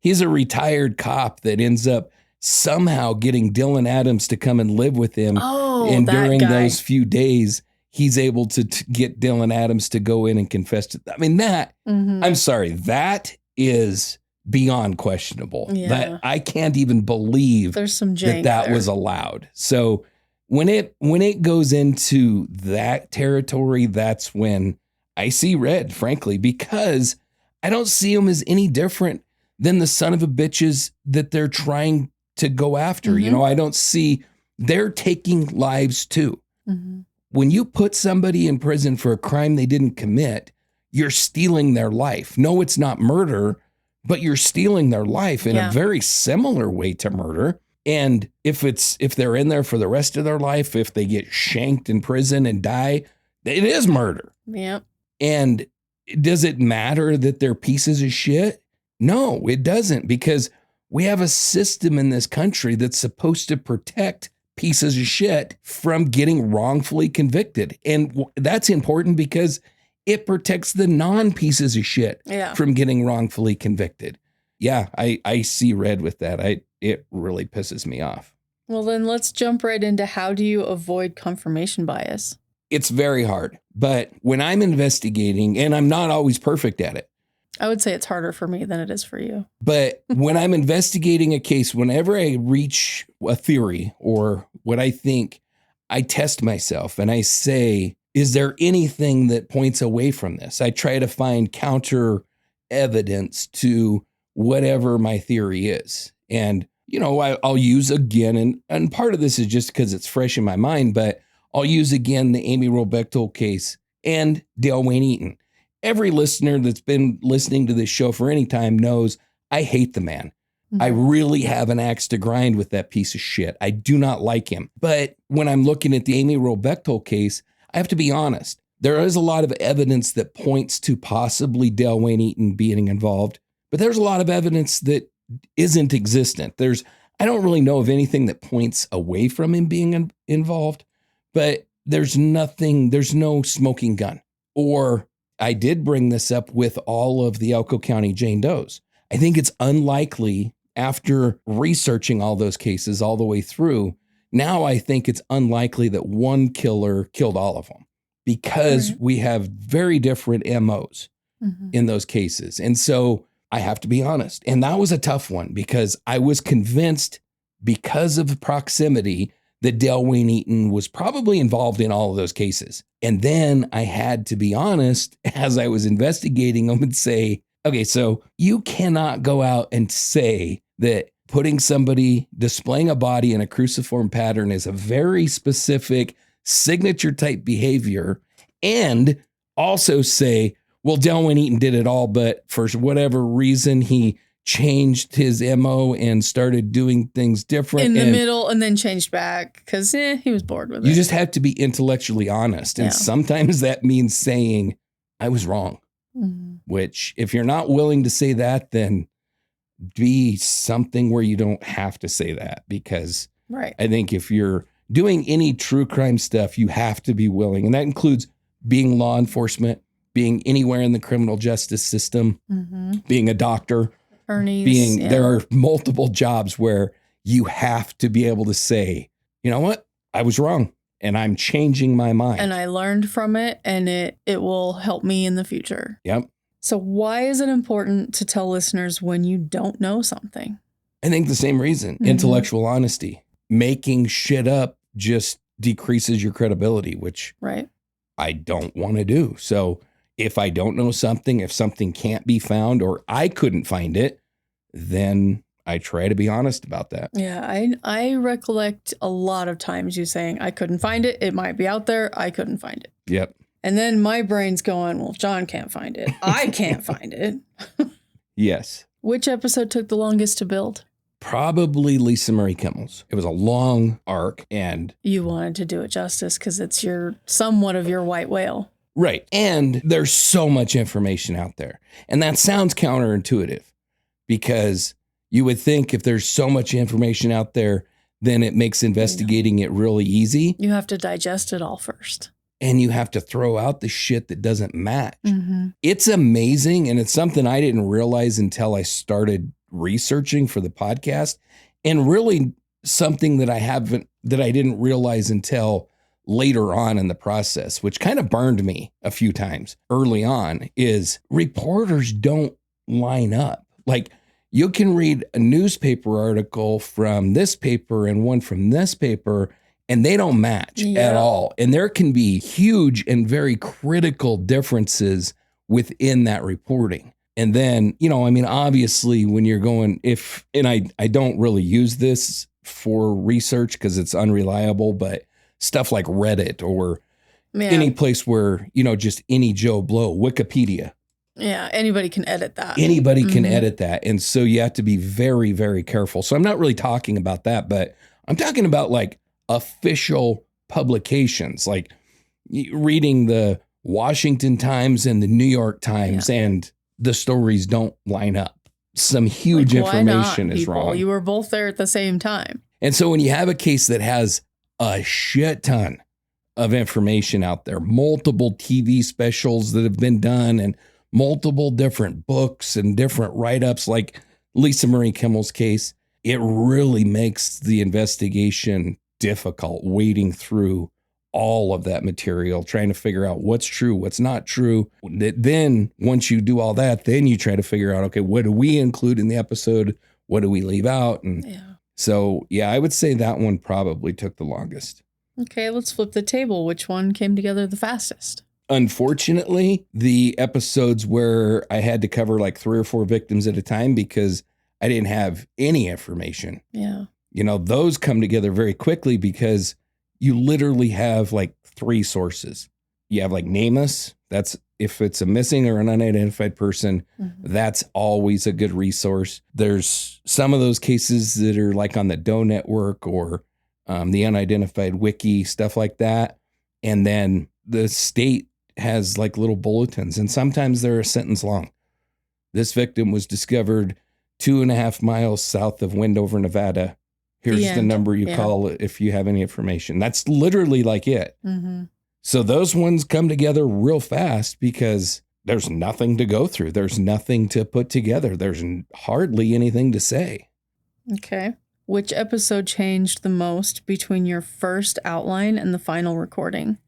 he's a retired cop that ends up somehow getting Dylan Adams to come and live with him. Oh, and that during guy. those few days, he's able to get Dylan Adams to go in and confess to. I mean, I'm sorry, that is beyond questionable. Yeah. That I can't even believe There's some jank that there. was allowed. So when it goes into that territory, that's when I see red, frankly, because I don't see him as any different than the son of a bitches that they're trying to go after. You know, I don't see, they're taking lives too. When you put somebody in prison for a crime they didn't commit, you're stealing their life. No, it's not murder, but you're stealing their life in a very similar way to murder. And if they're in there for the rest of their life, if they get shanked in prison and die, it is murder. Yep. And does it matter that they're pieces of shit? No, it doesn't, because we have a system in this country that's supposed to protect pieces of shit from getting wrongfully convicted. And that's important because it protects the non-pieces of shit from getting wrongfully convicted. Yeah, I see red with that. It really pisses me off. Well, then let's jump right into how do you avoid confirmation bias? It's very hard. But when I'm investigating, and I'm not always perfect at it. I would say it's harder for me than it is for you. But when I'm investigating a case, whenever I reach a theory or what I think, I test myself and I say, is there anything that points away from this? I try to find counter evidence to whatever my theory is. And, you know, I'll use again, and part of this is just because it's fresh in my mind, but I'll use again the Amy Wroe Bechtel case and Dale Wayne Eaton. Every listener that's been listening to this show for any time knows I hate the man. I really have an axe to grind with that piece of shit. I do not like him. But when I'm looking at the Amy Wroe Bechtel case, I have to be honest. There is a lot of evidence that points to possibly Dale Wayne Eaton being involved, but there's a lot of evidence that isn't existent. I don't really know of anything that points away from him being involved, but there's no smoking gun. Or I did bring this up with all of the Elko County Jane Does. I think it's unlikely, after researching all those cases all the way through, now I think it's unlikely that one killer killed all of them, because we have very different MOs in those cases. And so I have to be honest. And that was a tough one, because I was convinced, because of proximity, that Dale Wayne Eaton was probably involved in all of those cases. And then I had to be honest as I was investigating them and say, okay, so you cannot go out and say that putting somebody, displaying a body in a cruciform pattern is a very specific signature type behavior, and also say, well, Dale Wayne Eaton did it all, but for whatever reason, he changed his MO and started doing things different in the middle, and then changed back because he was bored with it. You just have to be intellectually honest. And sometimes that means saying, I was wrong. Which, if you're not willing to say that, then be something where you don't have to say that. Because I think if you're doing any true crime stuff, you have to be willing. And that includes being law enforcement, being anywhere in the criminal justice system, being a doctor, attorneys, there are multiple jobs where you have to be able to say, you know what, I was wrong and I'm changing my mind. And I learned from it, and it will help me in the future. Yep. So why is it important to tell listeners when you don't know something? I think the same reason, intellectual honesty. Making shit up just decreases your credibility, which I don't want to do. So if I don't know something, if something can't be found or I couldn't find it, then I try to be honest about that. Yeah, I recollect a lot of times you saying, I couldn't find it. It might be out there. I couldn't find it. Yep. And then my brain's going, well, if John can't find it, I can't find it. Yes. Which episode took the longest to build? Probably Lisa Marie Kimmell's. It was a long arc, and you wanted to do it justice because it's somewhat of your white whale. Right. And there's so much information out there. And that sounds counterintuitive, because you would think if there's so much information out there, then it makes investigating it really easy. You have to digest it all first. and you have to throw out the shit that doesn't match. Mm-hmm. It's amazing. And it's something I didn't realize until I started researching for the podcast, and really something that I didn't realize until later on in the process, which kind of burned me a few times early on, is reporters don't line up. Like, you can read a newspaper article from this paper and one from this paper, and they don't match at all. And there can be huge and very critical differences within that reporting. And then, obviously when you're going, I don't really use this for research because it's unreliable, but stuff like Reddit or any place where, just any Joe Blow, Wikipedia. Yeah, anybody can edit that. Anybody can edit that. And so you have to be very, very careful. So I'm not really talking about that, but I'm talking about like official publications, like reading the Washington Times and the New York Times, and the stories don't line up. Some huge information is wrong. You were both there at the same time. And so when you have a case that has a shit ton of information out there, multiple TV specials that have been done and multiple different books and different write-ups, like Lisa Marie Kimmell's case, it really makes the investigation difficult, wading through all of that material, trying to figure out what's true, what's not true. Then once you do all that, then you try to figure out, okay, what do we include in the episode? What do we leave out? And so, I would say that one probably took the longest. Okay, let's flip the table. Which one came together the fastest? Unfortunately, the episodes where I had to cover like 3 or 4 victims at a time because I didn't have any information. Yeah. Those come together very quickly because you literally have like 3 sources. You have like NamUs. That's if it's a missing or an unidentified person, that's always a good resource. There's some of those cases that are like on the Doe Network or the Unidentified Wiki, stuff like that. And then the state has like little bulletins, and sometimes they're a sentence long. This victim was discovered 2.5 miles south of Wendover, Nevada. Here's the number you call if you have any information. That's literally like it. Mm-hmm. So those ones come together real fast because there's nothing to go through. There's nothing to put together. There's hardly anything to say. Okay. Which episode changed the most between your first outline and the final recording?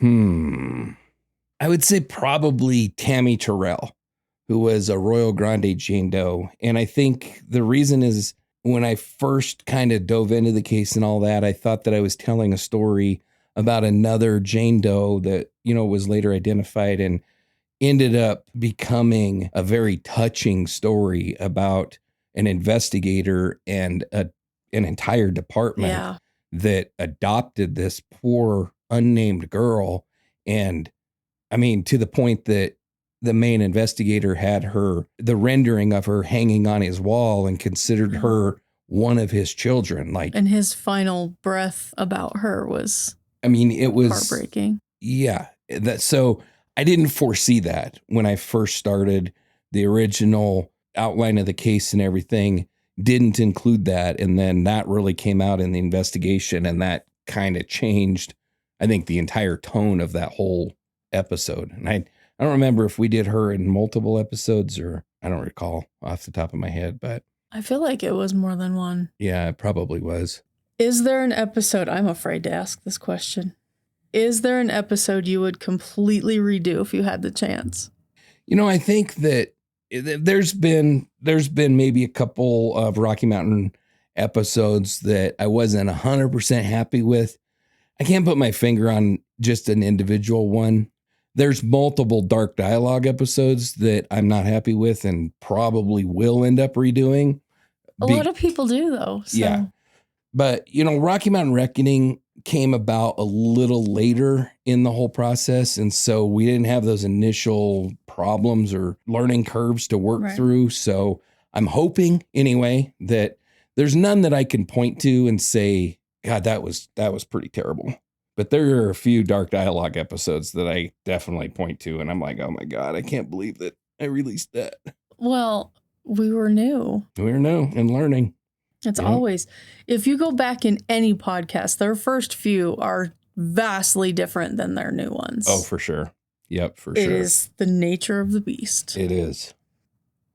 I would say probably Tammy Terrell, who was a Royal Grande Jane Doe. And I think the reason is when I first kind of dove into the case and all that, I thought that I was telling a story about another Jane Doe that, was later identified and ended up becoming a very touching story about an investigator and an entire department that adopted this poor unnamed girl. And I mean, to the point that the main investigator had the rendering of her hanging on his wall and considered her one of his children. And his final breath about her was, it was heartbreaking. Yeah. So I didn't foresee that when I first started. The original outline of the case and everything didn't include that. And then that really came out in the investigation, and that kind of changed, I think, the entire tone of that whole episode. And I don't remember if we did her in multiple episodes, or I don't recall off the top of my head, but I feel like it was more than one. Yeah, it probably was. Is there an episode, I'm afraid to ask this question, is there an episode you would completely redo if you had the chance? I think that there's been maybe a couple of Rocky Mountain episodes that I wasn't 100% happy with. I can't put my finger on just an individual one. There's multiple Dark Dialogue episodes that I'm not happy with and probably will end up redoing. A lot of people do, though. So. Yeah. But, Rocky Mountain Reckoning came about a little later in the whole process. And so we didn't have those initial problems or learning curves to work through. So I'm hoping, anyway, that there's none that I can point to and say, God, that was pretty terrible. But there are a few Dark Dialogue episodes that I definitely point to, and I'm like, oh my God, I can't believe that I released that. Well, we were new. We were new and learning. It's always, if you go back in any podcast, their first few are vastly different than their new ones. Oh, for sure. Yep, for It sure. is the nature of the beast. It is.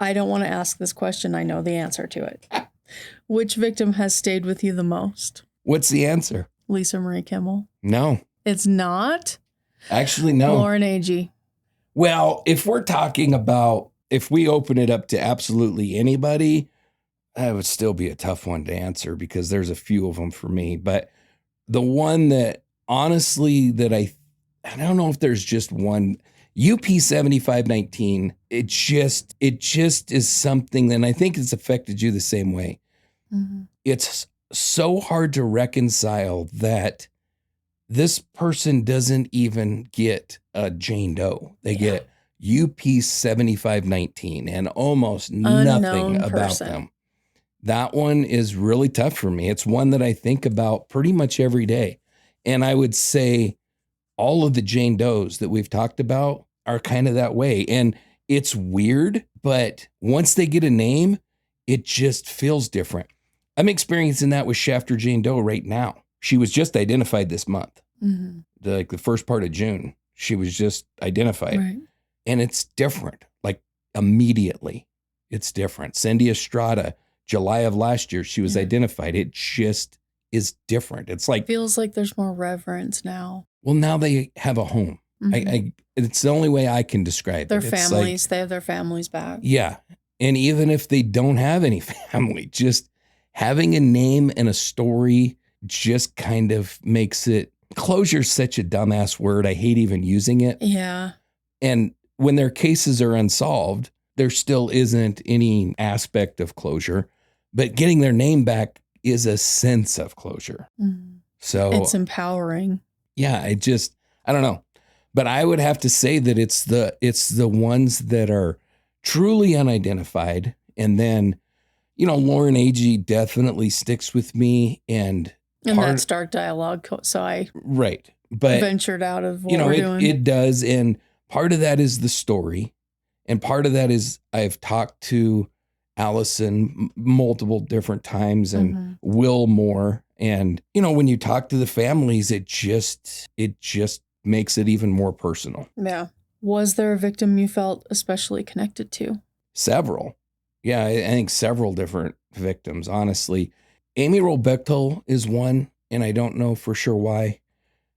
I don't want to ask this question. I know the answer to it. Which victim has stayed with you the most? What's the answer? Lisa Marie Kimmell. No. It's not? Actually, no. Lauren Agee. Well, if we're talking about, if we open it up to absolutely anybody, that would still be a tough one to answer because there's a few of them for me. But the one that honestly that I don't know if there's just one, UP 7519, it just is something, and I think it's affected you the same way. Mm-hmm. It's so hard to reconcile that this person doesn't even get a Jane Doe. They get UP 7519 and almost nothing about them. That one is really tough for me. It's one that I think about pretty much every day. And I would say all of the Jane Does that we've talked about are kind of that way. And it's weird, but once they get a name, it just feels different. I'm experiencing that with Shafter Jane Doe right now. She was just identified this month. Mm-hmm. Like the first part of June, she was just identified. Right. And it's different, like immediately. It's different. Cindy Estrada, July of last year, she was identified. It just is different. It's like, feels like there's more reverence now. well, now they have a home. Mm-hmm. It's the only way I can describe their it. families, like, they have their families back. Yeah. And even if they don't have any family, just having a name and a story just kind of makes it, closure is such a dumbass word. I hate even using it. Yeah. And when their cases are unsolved, there still isn't any aspect of closure, but getting their name back is a sense of closure. Mm-hmm. So it's empowering. Yeah, I don't know. But I would have to say that it's the ones that are truly unidentified. And then, Lauren Agee definitely sticks with me. And that's dark dialogue. So I but ventured out of what we're doing. It does. And part of that is the story. And part of that is I've talked to Allison multiple different times and Will more. And, when you talk to the families, it just makes it even more personal. Yeah. Was there a victim you felt especially connected to? Several. Yeah, I think several different victims, honestly. Amy Wroe Bechtel is one, and I don't know for sure why.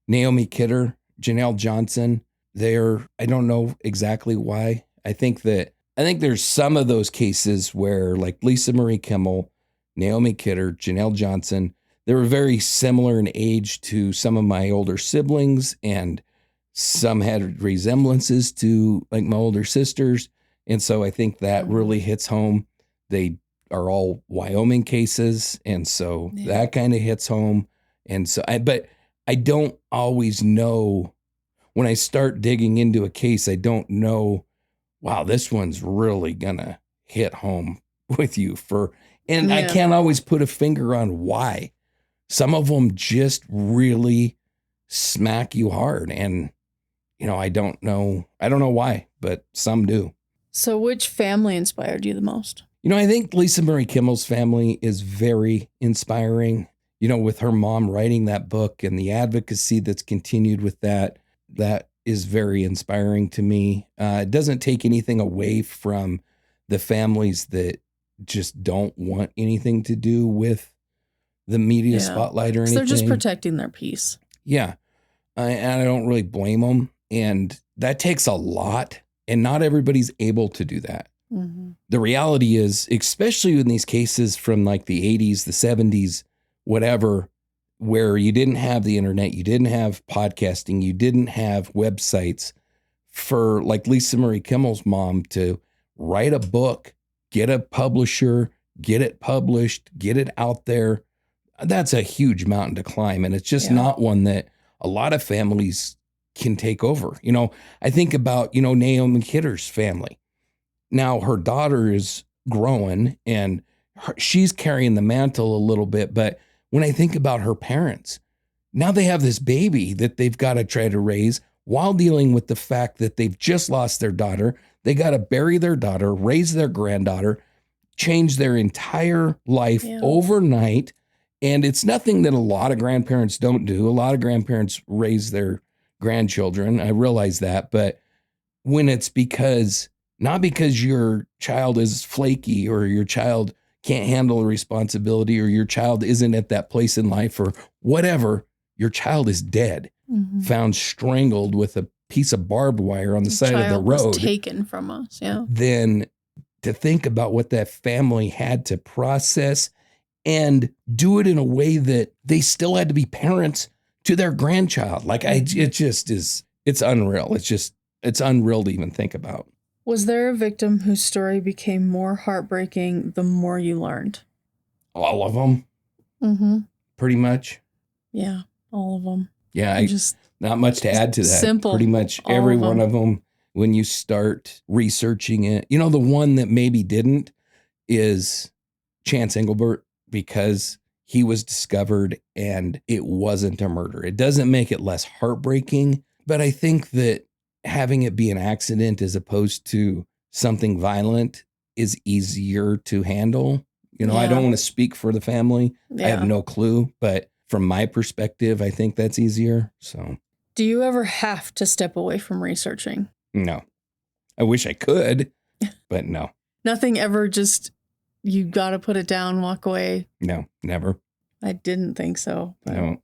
Naomi Kidder, Janelle Johnson, I don't know exactly why. I think there's some of those cases where, like Lisa Marie Kimmell, Naomi Kidder, Janelle Johnson, they were very similar in age to some of my older siblings, and some had resemblances to like my older sisters. And so I think that really hits home. They are all Wyoming cases. And so that kind of hits home. And so but I don't always know when I start digging into a case, I don't know, wow, this one's really gonna hit home with you I can't always put a finger on why. Some of them just really smack you hard. And, I don't know why, but some do. So which family inspired you the most? I think Lisa Marie Kimmell's family is very inspiring, with her mom writing that book and the advocacy that's continued with that is very inspiring to me. It doesn't take anything away from the families that just don't want anything to do with the media spotlight or anything. They're just protecting their peace. Yeah. And I don't really blame them. And that takes a lot. And not everybody's able to do that. Mm-hmm. The reality is, especially in these cases from like the 80s, the 70s, whatever, where you didn't have the internet, you didn't have podcasting, you didn't have websites, for like Lisa Marie Kimmell's mom to write a book, get a publisher, get it published, get it out there. That's a huge mountain to climb. And it's just not one that a lot of families can take over. I think about, Naomi Kidder's family. Now her daughter is growing and she's carrying the mantle a little bit. But when I think about her parents, now they have this baby that they've got to try to raise while dealing with the fact that they've just lost their daughter. They got to bury their daughter, raise their granddaughter, change their entire life overnight. And it's nothing that a lot of grandparents don't do. A lot of grandparents raise their grandchildren. I realize that. But when it's not because your child is flaky or your child can't handle a responsibility or your child isn't at that place in life or whatever, your child is dead, found strangled with a piece of barbed wire on the side of the road. Was taken from us, yeah. Then to think about what that family had to process and do it in a way that they still had to be parents to their grandchild. Like it's unreal. It's unreal to even think about. Was there a victim whose story became more heartbreaking the more you learned? All of them. Pretty much. Yeah, all of them. Yeah, not much to add to that. Simple. Pretty much every one of them, when you start researching it. You know, the one that maybe didn't is Chance Engelbert, because he was discovered and it wasn't a murder. It doesn't make it less heartbreaking, but I think that having it be an accident as opposed to something violent is easier to handle. You know, I don't want to speak for the family. I have no clue, but from my perspective, I think that's easier. So, do you ever have to step away from researching? No. I wish I could, but no. Nothing ever, just you got to put it down, walk away? No, never. I didn't think so. No.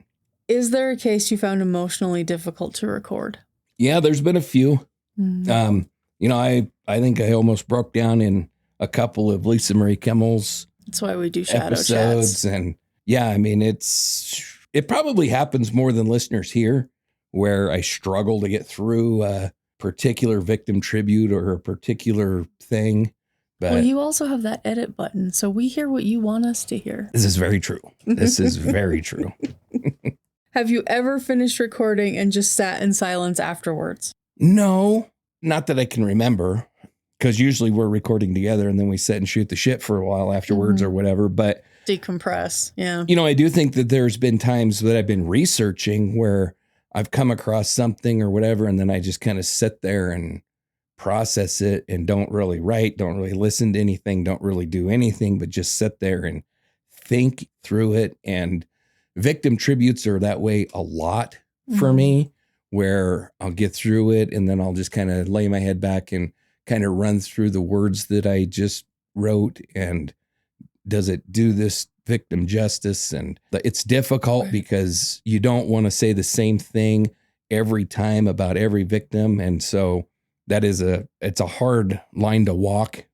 Is there a case you found emotionally difficult to record? Yeah, there's been a few. You know, I think I almost broke down in a couple of Lisa Marie Kimmell's. That's why we do shadow episodes. chats. And yeah, I mean, it probably happens more than listeners hear, where I struggle to get through a particular victim tribute or a particular thing. But well, you also have that edit button, so we hear what you want us to hear. This is very true. This is very true. Have you ever finished recording and just sat in silence afterwards? No, not that I can remember, because usually we're recording together and then we sit and shoot the shit for a while afterwards or whatever. But decompress. Yeah. You know, I do think that there's been times that I've been researching where I've come across something or whatever, and then I just kind of sit there and process it and don't really write, don't really listen to anything, don't really do anything, but just sit there and think through it. And victim tributes are that way a lot for me, where I'll get through it and then I'll just kind of lay my head back and kind of run through the words that I just wrote. And does it do this victim justice? And it's difficult because you don't want to say the same thing every time about every victim. And so it's a hard line to walk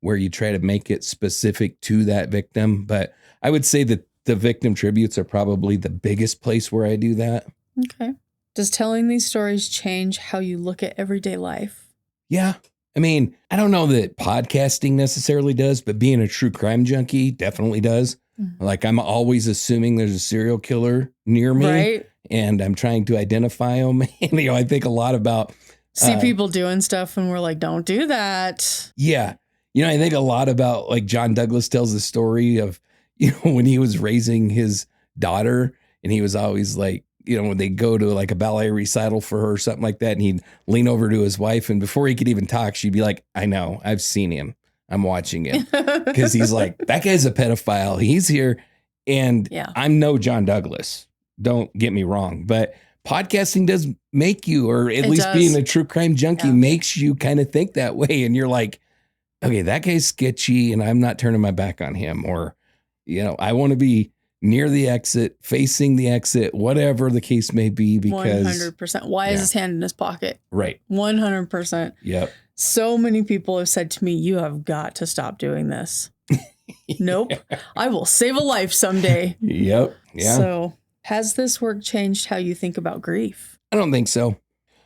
where you try to make it specific to that victim. But I would say that the victim tributes are probably the biggest place where I do that. Okay. Does telling these stories change how you look at everyday life? Yeah. I mean, I don't know that podcasting necessarily does, but being a true crime junkie definitely does. Like, I'm always assuming there's a serial killer near me, right? And I'm trying to identify them. And, you know, I think a lot about see people doing stuff and we're like, don't do that. Yeah. You know, I think a lot about, like, John Douglas tells the story of, you know, when he was raising his daughter and he was always like, you know, when they go to like a ballet recital for her or something like that, and he'd lean over to his wife, and before he could even talk, she'd be like, I know, I've seen him. I'm watching him. Because he's like, that guy's a pedophile. He's here. And I'm no John Douglas. Don't get me wrong. But podcasting does make you, or at least being a true crime junkie makes you kind of think that way. And you're like, okay, that guy's sketchy and I'm not turning my back on him. Or, you know, I want to be near the exit, facing the exit, whatever the case may be, because 100%. Why is his hand in his pocket? Right. 100%. Yep. So many people have said to me, you have got to stop doing this. Nope. I will save a life someday. Yep. Yeah. So has this work changed how you think about grief? I don't think so.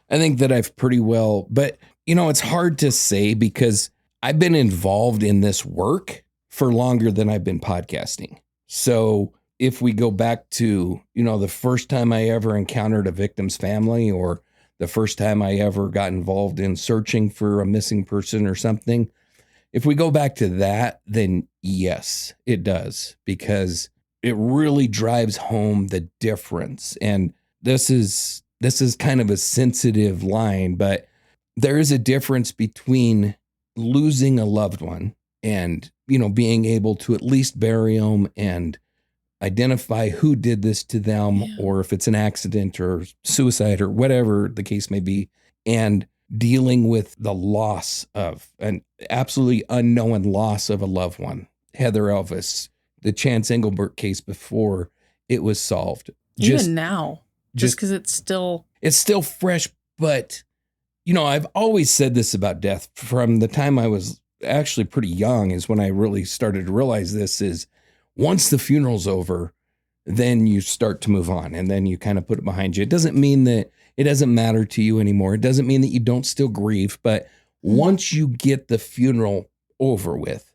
I think that I've pretty well, but you know, it's hard to say because I've been involved in this work for longer than I've been podcasting. So if we go back to, you know, the first time I ever encountered a victim's family, or the first time I ever got involved in searching for a missing person or something, if we go back to that, then yes, it does, because it really drives home the difference. And this is kind of a sensitive line, but there is a difference between losing a loved one and, you know, being able to at least bury them and identify who did this to them, or if it's an accident or suicide or whatever the case may be, and dealing with the loss of an absolutely unknown loss of a loved one. Heather Elvis, the Chance Engelbert case before it was solved. Even now, just because it's still fresh. But, I've always said this about death from the time I was actually pretty young is when I really started to realize this is once the funeral's over, then you start to move on and then you kind of put it behind you. It doesn't mean that it doesn't matter to you anymore. It doesn't mean that you don't still grieve, but once you get the funeral over with,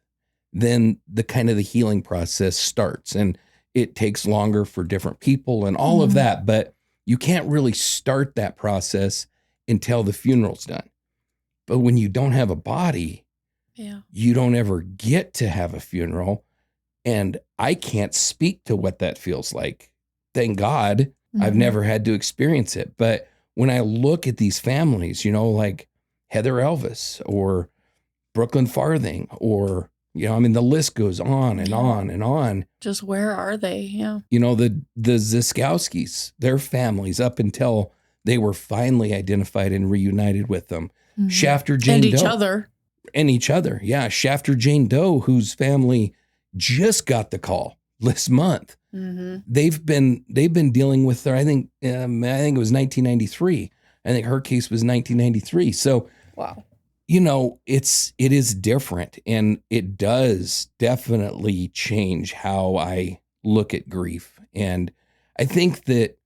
then the kind of the healing process starts, and it takes longer for different people and all of that, but you can't really start that process until the funeral's done. But when you don't have a body, you don't ever get to have a funeral. And I can't speak to what that feels like. Thank God I've never had to experience it. But when I look at these families, like Heather Elvis or Brooklyn Farthing, or, the list goes on and on and on. Just where are they? Yeah. The Ziskowskis, their families up until they were finally identified and reunited with them. Shafter Jane Doe. And each other. Yeah. Shafter Jane Doe, whose family just got the call this month. They've been dealing with her. I think it was 1993. I think her case was 1993. So, wow. It is different, and it does definitely change how I look at grief. And I think that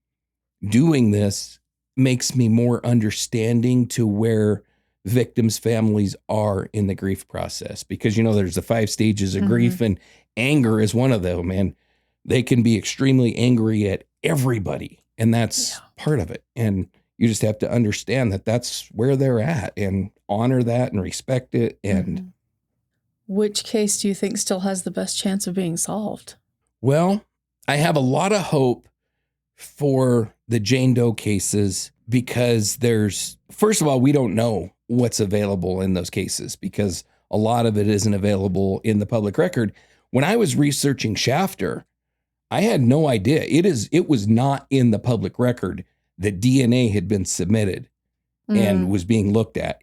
doing this makes me more understanding to where victims' families are in the grief process, because, there's the 5 stages of grief, and anger is one of them. And they can be extremely angry at everybody, and that's part of it. And you just have to understand that that's where they're at and honor that and respect it. And which case do you think still has the best chance of being solved? Well, I have a lot of hope for the Jane Doe cases because first of all, we don't know what's available in those cases because a lot of it isn't available in the public record. When I was researching Shafter, I had no idea. It was not in the public record that DNA had been submitted and was being looked at.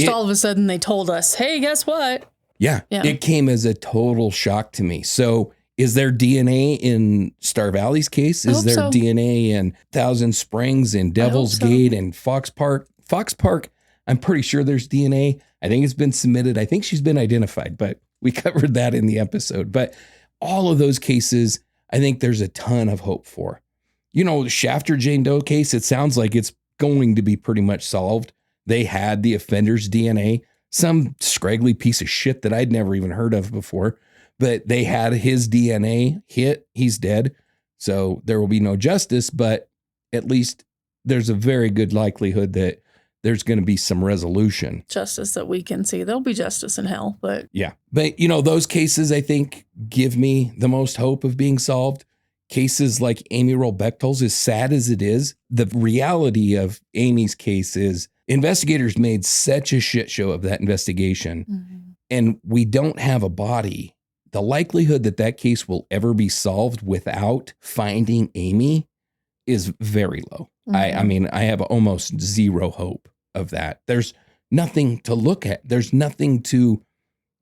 All of a sudden they told us, hey, guess what? Yeah, it came as a total shock to me. So is there DNA in Star Valley's case? Is there DNA in Thousand Springs and Devil's Gate and Fox Park? Fox Park, I'm pretty sure there's DNA. I think it's been submitted. I think she's been identified, but we covered that in the episode. But all of those cases, I think there's a ton of hope for. The Shafter Jane Doe case, it sounds like it's going to be pretty much solved. They had the offender's DNA, some scraggly piece of shit that I'd never even heard of before, but they had his DNA hit. He's dead. So there will be no justice, but at least there's a very good likelihood that there's going to be some resolution. Justice that we can see. There'll be justice in hell, but. Yeah. But, those cases, I think, give me the most hope of being solved. Cases like Amy Wroe Bechtel's, as sad as it is, the reality of Amy's case is investigators made such a shit show of that investigation, and we don't have a body. The likelihood that case will ever be solved without finding Amy is very low. I mean, I have almost zero hope of that. There's nothing to look at. There's nothing to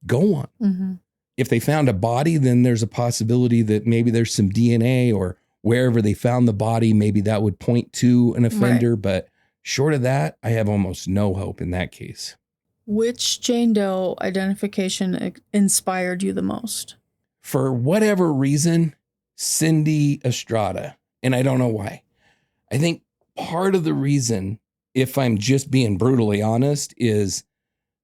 go on. If they found a body, then there's a possibility that maybe there's some DNA, or wherever they found the body, maybe that would point to an offender. Right. But short of that, I have almost no hope in that case. Which Jane Doe identification inspired you the most? For whatever reason, Cindy Estrada. And I don't know why. I think part of the reason, if I'm just being brutally honest, is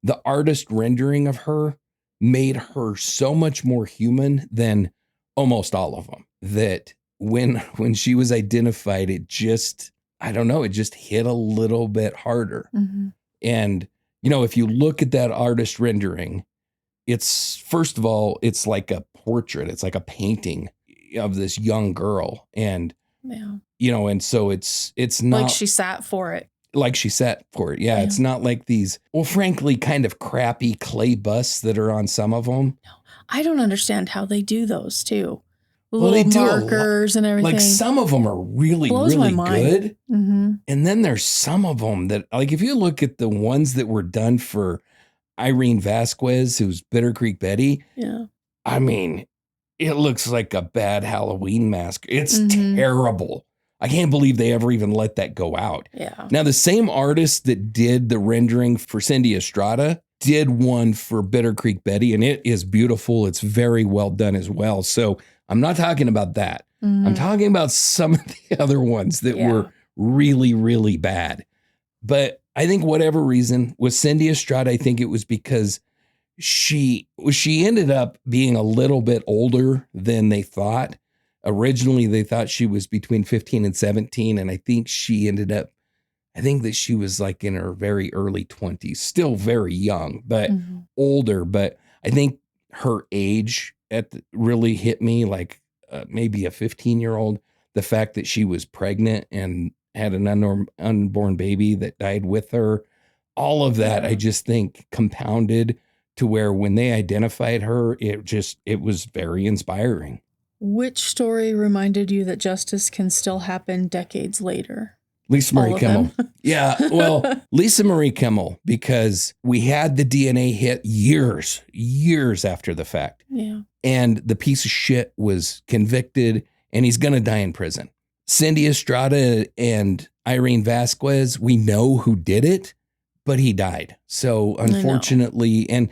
the artist rendering of her made her so much more human than almost all of them. That when she was identified, it just, I don't know, it just hit a little bit harder. And, if you look at that artist rendering, it's, first of all, it's like a portrait. It's like a painting of this young girl. And, and so it's not like she sat for it. Yeah. It's not like these, well, frankly, kind of crappy clay busts that are on some of them. No, I don't understand how they do those too. The Well, they little do a lot. markers and everything. Like some of them are really, Blows my really mind. good. Mm-hmm. And then there's some of them that, like, if you look at the ones that were done for Irene Vasquez, who's Bitter Creek Betty, Yeah. I mean, it looks like a bad Halloween mask. It's Mhm. terrible. I can't believe they ever even let that go out. Yeah. Now, the same artist that did the rendering for Cindy Estrada did one for Bitter Creek Betty, and it is beautiful. It's very well done as well. So I'm not talking about that. I'm talking about some of the other ones that were really, really bad. But I think whatever reason, with Cindy Estrada, I think it was because she ended up being a little bit older than they thought. Originally, they thought she was between 15 and 17. And I think that she was like in her very early 20s, still very young, but older. But I think her age really hit me, like maybe a 15-year-old. The fact that she was pregnant and had an unborn baby that died with her, all of that, I just think compounded to where when they identified her, it was very inspiring. Which story reminded you that justice can still happen decades later? Lisa Marie Kimmell. Yeah, well, Lisa Marie Kimmell, because we had the DNA hit years after the fact. Yeah. And the piece of shit was convicted and he's going to die in prison. Cindy Estrada and Irene Vasquez, we know who did it, but he died. So unfortunately, and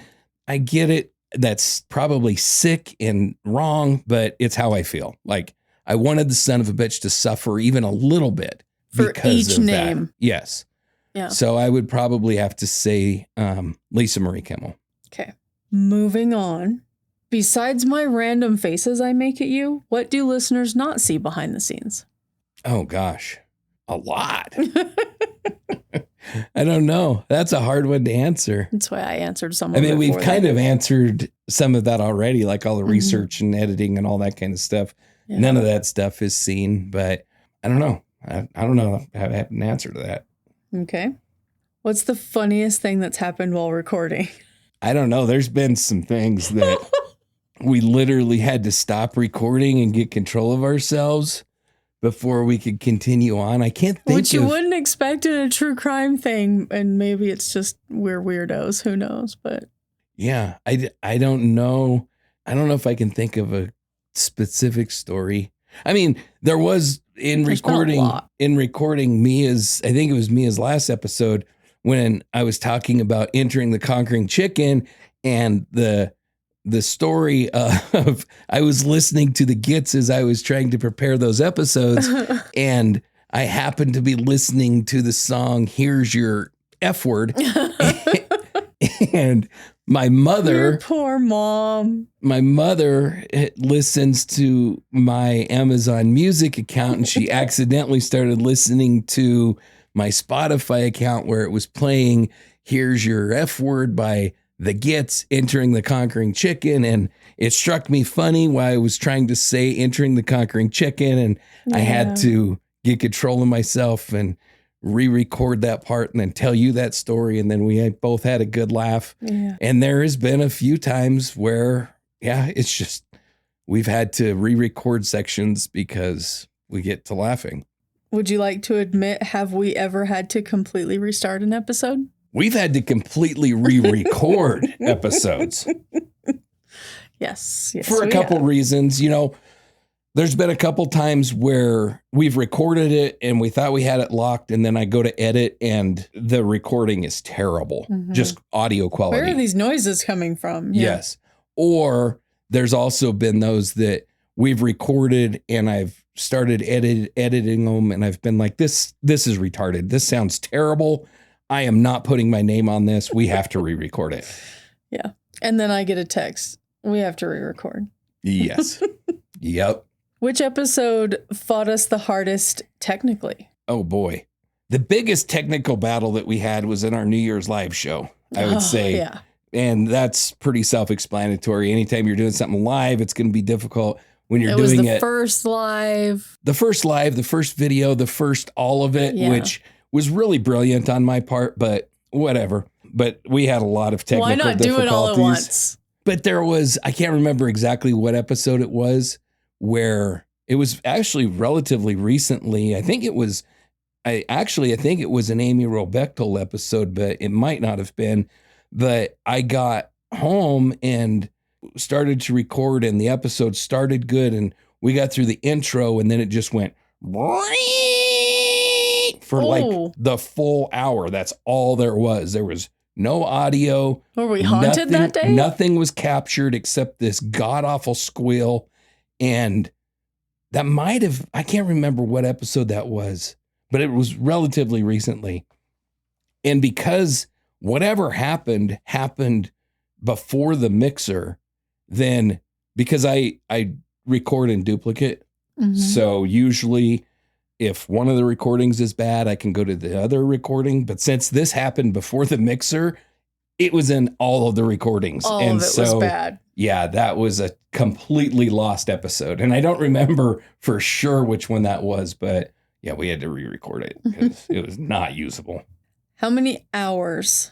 I get it, that's probably sick and wrong, but it's how I feel. Like, I wanted the son of a bitch to suffer even a little bit. For each name. That. Yes. Yeah. So I would probably have to say Lisa Marie Kimmell. Okay. Moving on. Besides my random faces I make at you, what do listeners not see behind the scenes? Oh, gosh. A lot. I don't know. That's a hard one to answer. That's why I answered some of it. I mean, we've kind kind of answered some of that already, like all the research and editing and all that kind of stuff. Yeah. None of that stuff is seen, but I don't know. I don't know. I have an answer to that. Okay. What's the funniest thing that's happened while recording? I don't know. There's been some things that we literally had to stop recording and get control of ourselves before we could continue on. I can't think Which you wouldn't expect in a true crime thing. And maybe it's just we're weirdos. Who knows? But yeah, I don't know. I don't know if I can think of a specific story. I mean, there was Mia's, I think it was Mia's last episode when I was talking about entering the Conquering Chicken and the story of I was listening to the Gits as I was trying to prepare those episodes. And I happened to be listening to the song, Here's Your F Word. And my mother, your poor mom, my mother listens to my Amazon Music account, and she accidentally started listening to my Spotify account where it was playing Here's Your F Word by the Gits, Entering the Conquering Chicken. And it struck me funny while I was trying to say Entering the Conquering Chicken. And I had to get control of myself and re-record that part and then tell you that story. And then we both had a good laugh. Yeah. And there has been a few times where, it's just, we've had to re-record sections because we get to laughing. Would you like to admit, have we ever had to completely restart an episode? We've had to completely re-record episodes. Yes. For a couple reasons. You know, there's been a couple times where we've recorded it and we thought we had it locked, and then I go to edit and the recording is terrible. Just audio quality. Where are these noises coming from? Yeah. Yes. Or there's also been those that we've recorded and I've started editing them and I've been like, this is retarded. This sounds terrible. I am not putting my name on this. We have to re-record it. Yeah. And then I get a text. We have to re-record. Yes. Yep. Which episode fought us the hardest technically? Oh, boy. The biggest technical battle that we had was in our New Year's live show, I would say. Yeah. And that's pretty self-explanatory. Anytime you're doing something live, it's going to be difficult when you're doing it. It was the first live. The first video, the first all of it, which was really brilliant on my part, but whatever. But we had a lot of technical difficulties. Why not do it all at once? But there was, I can't remember exactly what episode it was, where it was actually relatively recently. I think it was an Amy Wroe Bechtel episode, but it might not have been. But I got home and started to record, and the episode started good, and we got through the intro, and then it just went for like the full hour. That's all there was. There was no audio. Were we haunted that day? Nothing was captured except this god-awful squeal. And that might have, I can't remember what episode that was, but it was relatively recently. And because whatever happened before the mixer, then because I record in duplicate, so usually if one of the recordings is bad, I can go to the other recording. But since this happened before the mixer, it was in all of the recordings. All of it was bad. Yeah, that was a completely lost episode. And I don't remember for sure which one that was, but yeah, we had to re-record it because it was not usable. How many hours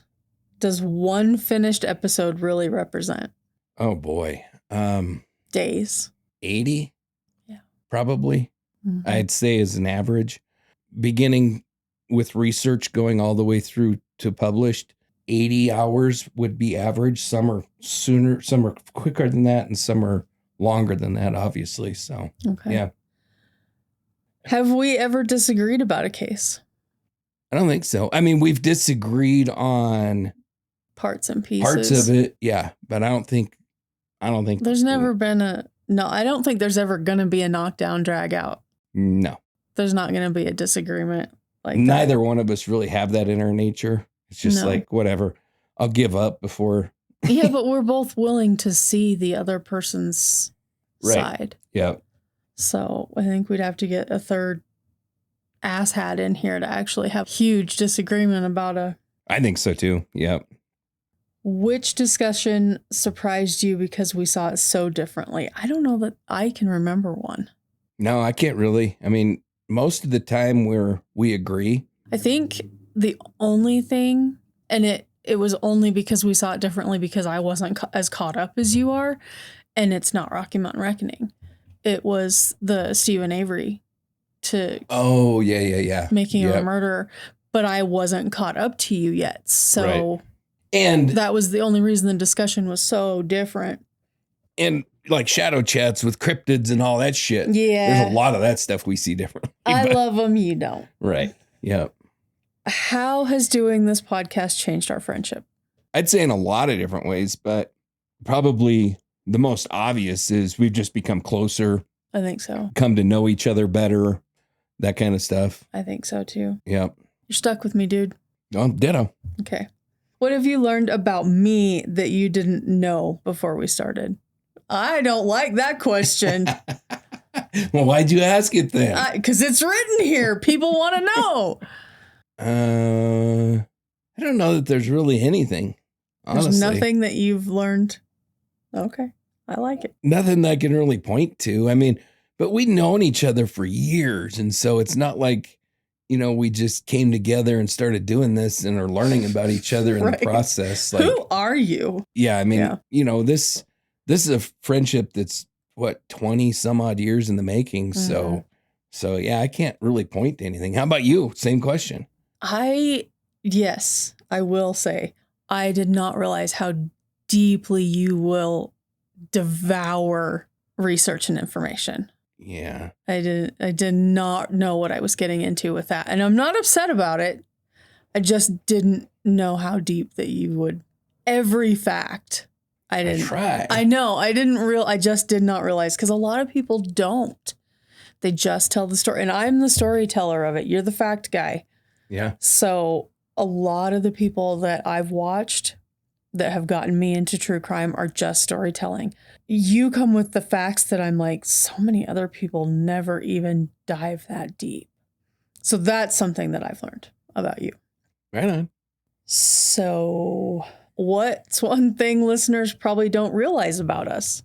does one finished episode really represent? Oh boy. Days. 80? Yeah. Probably. I'd say as an average. Beginning with research going all the way through to published, 80 hours would be average. Some are sooner, some are quicker than that, and some are longer than that, obviously. So, yeah. Have we ever disagreed about a case? I don't think so. I mean, we've disagreed on parts and pieces. Parts of it, yeah. But I don't think there's never been I don't think there's ever going to be a knockdown, drag out. No. There's not going to be a disagreement like Neither that. one of us really have that in our nature. It's just like, whatever. I'll give up before. Yeah, but we're both willing to see the other person's side. Yeah. So I think we'd have to get a third asshat in here to actually have huge disagreement about I think so too. Yeah. Which discussion surprised you because we saw it so differently? I don't know that I can remember one. No, I can't really. I mean, most of the time we agree. I think the only thing, and it was only because we saw it differently because I wasn't as caught up as you are, and it's not Rocky Mountain Reckoning. It was the Stephen Avery making him a murderer, but I wasn't caught up to you yet. So and that was the only reason the discussion was so different. And like shadow chats with cryptids and all that shit. Yeah. There's a lot of that stuff we see differently. I love them. You don't. Right. Yeah. How has doing this podcast changed our friendship? I'd say in a lot of different ways, but probably the most obvious is we've just become closer. I think so. Come to know each other better. That kind of stuff. I think so too. Yep. You're stuck with me, dude. Oh, ditto. Okay. What have you learned about me that you didn't know before we started? I don't like that question. Well, why'd you ask it then? Because it's written here. People want to know. I don't know that there's really anything. Honestly. There's nothing that you've learned. Okay. I like it. Nothing that I can really point to. I mean, but we've known each other for years. And so it's not like, we just came together and started doing this and are learning about each other in the process. Like, who are you? Yeah. I mean, this is a friendship that's 20 some odd years in the making. Mm-hmm. So yeah, I can't really point to anything. How about you? Same question. Yes, I will say I did not realize how deeply you will devour research and information. Yeah. I did not know what I was getting into with that. And I'm not upset about it. I just didn't know how deep that you would. Every fact. I didn't try. I know. I just did not realize, because a lot of people don't. They just tell the story. And I'm the storyteller of it. You're the fact guy. Yeah. So a lot of the people that I've watched that have gotten me into true crime are just storytelling. You come with the facts that I'm like, so many other people never even dive that deep. So that's something that I've learned about you. Right on. So what's one thing listeners probably don't realize about us?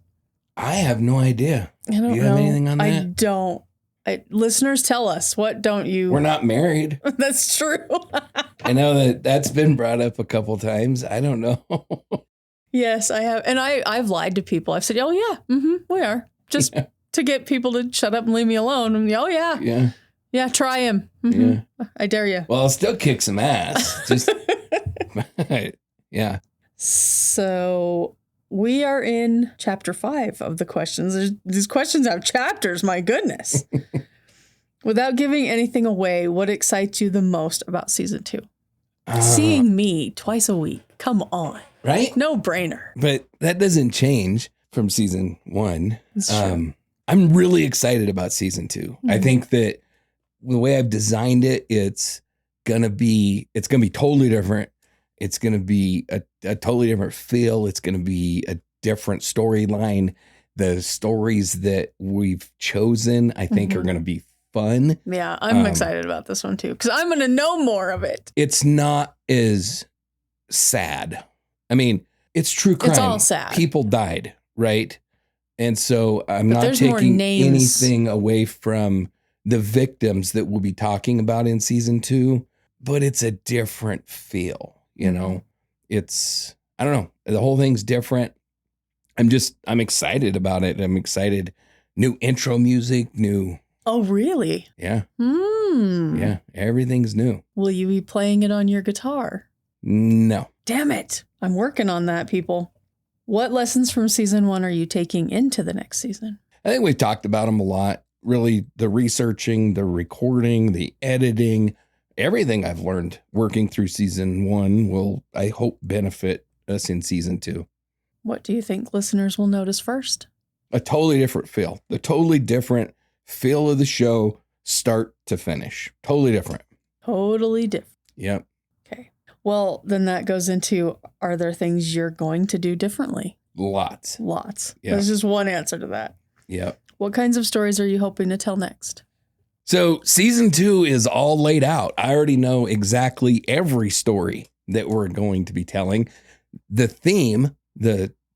I have no idea. I don't know. Do you have anything on that? I don't. Listeners, tell us. What don't you? We're not married. That's true. I know that's been brought up a couple times. I don't know. Yes, I have. And I've lied to people. I've said, oh, yeah, we are. Just to get people to shut up and leave me alone. And, oh, yeah. Yeah. Yeah, try him. Mm-hmm. Yeah. I dare you. Well, I'll still kick some ass. Just, yeah. So we are in chapter 5 of the questions. These questions have chapters, my goodness. Without giving anything away, what excites you the most about season 2? Seeing me twice a week. Come on. Right? No brainer. But that doesn't change from season 1. That's true. I'm really excited about season 2. Mm-hmm. I think that the way I've designed it, it's gonna be totally different. It's gonna be a totally different feel. It's gonna be a different storyline. The stories that we've chosen, I think, are gonna be fun. Yeah, I'm excited about this one too, because I'm gonna know more of it. It's not as sad. I mean, it's true crime. It's all sad. People died, right? And so I'm not taking anything away from the victims that we'll be talking about in season 2, but it's a different feel, you know? It's, I don't know. The whole thing's different. I'm excited about it. I'm excited. New intro music, new. Oh, really? Yeah. Yeah. Everything's new. Will you be playing it on your guitar? No. Damn it. I'm working on that, people. What lessons from season 1 are you taking into the next season? I think we've talked about them a lot. Really, the researching, the recording, the editing, everything I've learned working through season 1 will, I hope, benefit us in season 2. What do you think listeners will notice first? A totally different feel. The totally different feel of the show, start to finish. Totally different. Totally different. Yep. Okay. Well, then that goes into, are there things you're going to do differently? Lots. Yeah. There's just one answer to that. Yep. What kinds of stories are you hoping to tell next? So season 2 is all laid out. I already know exactly every story that we're going to be telling. The theme,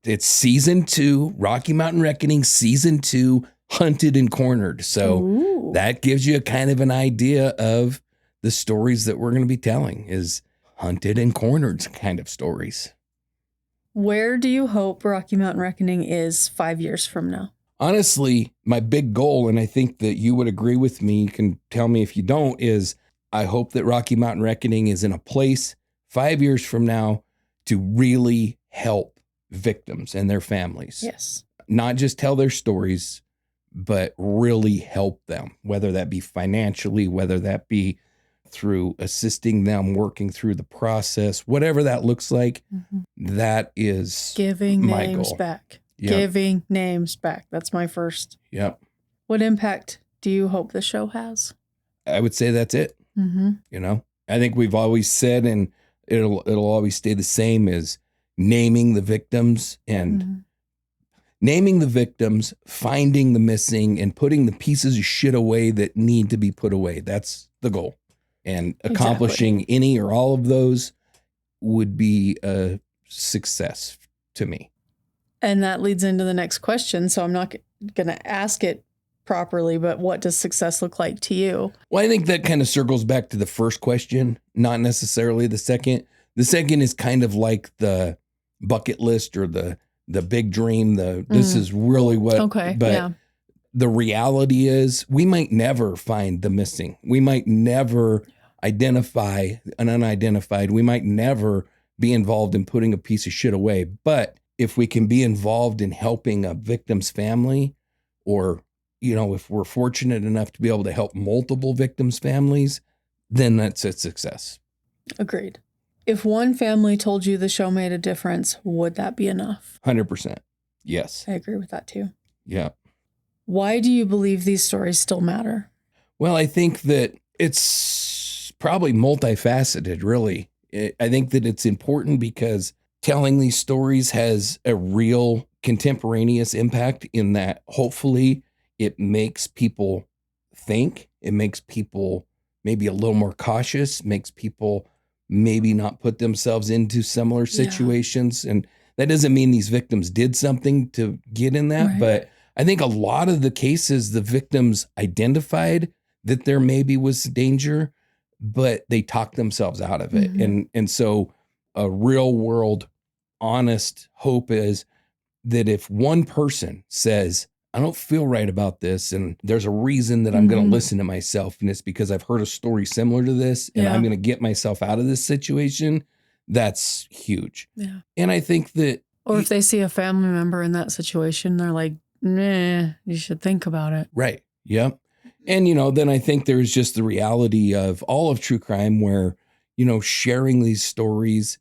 it's season 2, Rocky Mountain Reckoning, season 2, Hunted and Cornered. So that gives you a kind of an idea of the stories that we're going to be telling is hunted and cornered kind of stories. Where do you hope Rocky Mountain Reckoning is 5 years from now? Honestly, my big goal, and I think that you would agree with me, you can tell me if you don't, is I hope that Rocky Mountain Reckoning is in a place 5 years from now to really help victims and their families. Yes. Not just tell their stories, but really help them, whether that be financially, whether that be through assisting them working through the process, whatever that looks like, that is giving my names goal. Back. Yep. Giving names back. That's my first. Yep. What impact do you hope the show has? I would say that's it. You know, I think we've always said, and it'll always stay the same, is naming the victims and naming the victims, finding the missing, and putting the pieces of shit away that need to be put away. That's the goal. And accomplishing any or all of those would be a success to me. And that leads into the next question. So I'm not going to ask it properly, but what does success look like to you? Well, I think that kind of circles back to the first question, not necessarily the second. The second is kind of like the bucket list or the big dream. This is really what. Okay. But yeah. The reality is we might never find the missing. We might never identify an unidentified. We might never be involved in putting a piece of shit away. But if we can be involved in helping a victim's family, or, you know, if we're fortunate enough to be able to help multiple victims' families, then that's a success. Agreed. If one family told you the show made a difference, would that be enough? 100%. Yes. I agree with that too. Yeah. Why do you believe these stories still matter? Well, I think that it's probably multifaceted, really. I think that it's important because telling these stories has a real contemporaneous impact in that hopefully it makes people think, it makes people maybe a little more cautious, makes people maybe not put themselves into similar situations. And that doesn't mean these victims did something to get in that, but I think a lot of the cases, the victims identified that there maybe was danger, but they talked themselves out of it. And so a real world, honest hope is that if one person says, I don't feel right about this. And there's a reason that I'm going to listen to myself. And it's because I've heard a story similar to this and I'm going to get myself out of this situation. That's huge. Yeah. And I think that. Or if they see a family member in that situation, they're like, nah, you should think about it. Right. Yep. And, then I think there's just the reality of all of true crime where, sharing these stories,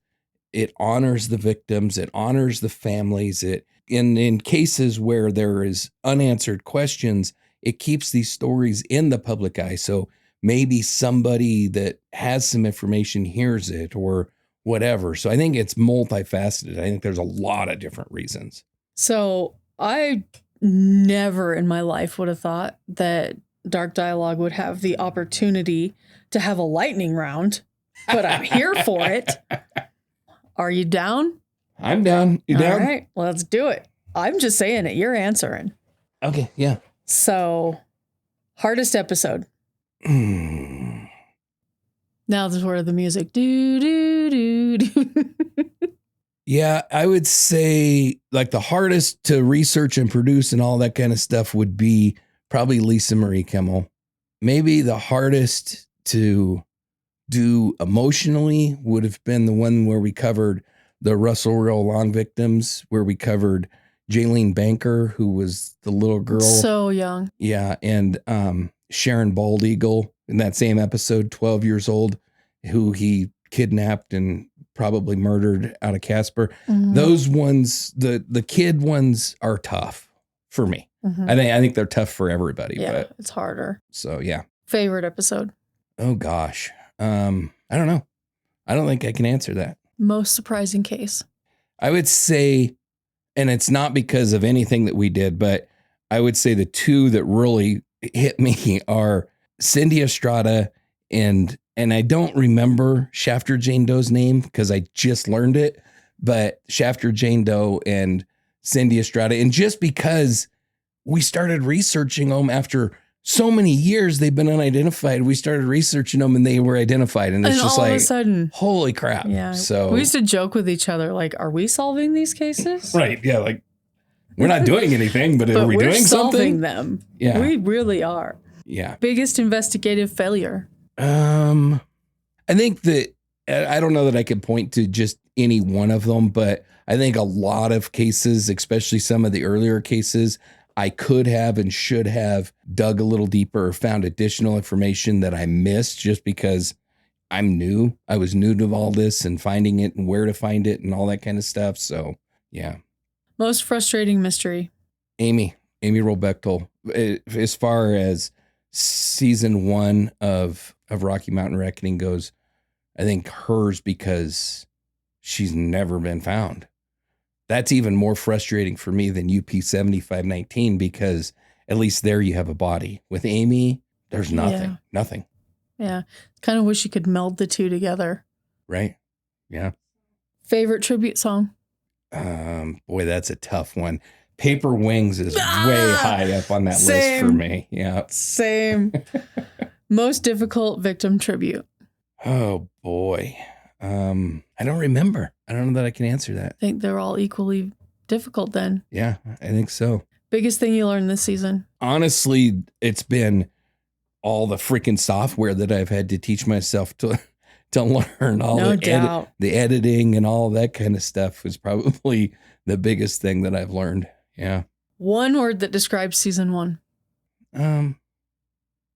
it honors the victims, it honors the families. In cases where there is unanswered questions, it keeps these stories in the public eye. So maybe somebody that has some information hears it or whatever. So I think it's multifaceted. I think there's a lot of different reasons. So I never in my life would have thought that Dark Dialogue would have the opportunity to have a lightning round, but I'm here for it. Are you down? I'm down. You down? All right, let's do it. I'm just saying it. You're answering. Okay, yeah. So, hardest episode. Now this is where the music. Do, do, do, do. Yeah, I would say like the hardest to research and produce and all that kind of stuff would be probably Lisa Marie Kimmell. Maybe the hardest to do emotionally would have been the one where we covered the Russell Rowe Long victims, where we covered Jaylene Banker, who was the little girl. So young. Yeah. And Sharon Bald Eagle in that same episode, 12 years old, who he kidnapped and probably murdered out of Casper. Those ones, the kid ones are tough for me. I think they're tough for everybody. Yeah, but it's harder. So, yeah. Favorite episode? Oh, gosh. I don't know. I don't think I can answer that. Most surprising case? I would say, and it's not because of anything that we did, but I would say the two that really hit me are Cindy Estrada and I don't remember Shafter Jane Doe's name because I just learned it, but Shafter Jane Doe and Cindy Estrada. And just because we started researching them after so many years, they've been unidentified. We started researching them and they were identified. And it's just all like, of a sudden, holy crap. Yeah. So we used to joke with each other, like, are we solving these cases? Right. Yeah. Like we're not doing anything, but are we doing something? Solving them. Yeah. We really are. Yeah. Biggest investigative failure. I think that I don't know that I could point to just any one of them, but I think a lot of cases, especially some of the earlier cases, I could have and should have dug a little deeper or found additional information that I missed just because I'm new. I was new to all this and finding it and where to find it and all that kind of stuff. So, yeah. Most frustrating mystery. Amy Roll Bechtel. As far as season 1 of Rocky Mountain Reckoning goes, I think hers because she's never been found. That's even more frustrating for me than UP 7519 because at least there you have a body. With Amy, there's nothing. Nothing. Yeah. Kind of wish you could meld the two together. Right. Yeah. Favorite tribute song? Boy, that's a tough one. Paper Wings is way high up on that list for me. Yeah. Same. Most difficult victim tribute. Oh boy. I don't remember. I don't know that I can answer that. I think they're all equally difficult then. Yeah, I think so. Biggest thing you learned this season? Honestly, it's been all the freaking software that I've had to teach myself to learn. All the editing and all that kind of stuff was probably the biggest thing that I've learned. Yeah. One word that describes season 1.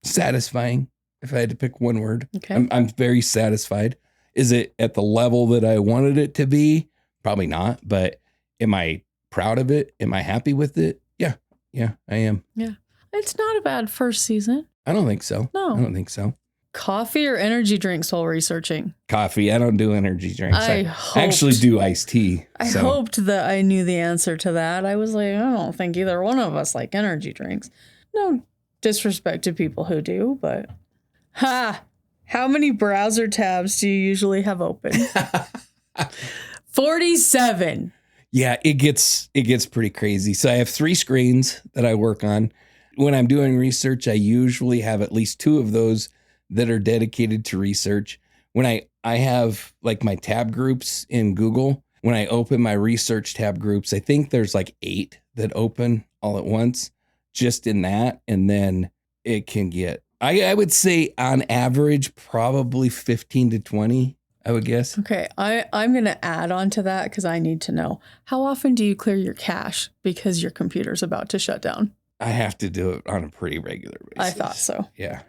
Satisfying. If I had to pick one word. Okay. I'm very satisfied. Is it at the level that I wanted it to be? Probably not. But am I proud of it? Am I happy with it? Yeah. Yeah, I am. Yeah. It's not a bad first season. I don't think so. No. I don't think so. Coffee or energy drinks while researching? Coffee. I don't do energy drinks. I hoped, actually do iced tea. I hoped that I knew the answer to that. I was like, I don't think either one of us like energy drinks. No disrespect to people who do, but how many browser tabs do you usually have open? 47. Yeah, it gets pretty crazy. So I have 3 screens that I work on. When I'm doing research, I usually have at least 2 of those that are dedicated to research. When I have like my tab groups in Google, when I open my research tab groups, I think there's like 8 that open all at once. just in that. And then it can get, I would say on average, probably 15 to 20, I would guess. Okay, I'm going to add on to that because I need to know. How often do you clear your cache because your computer's about to shut down? I have to do it on a pretty regular basis. I thought so. Yeah.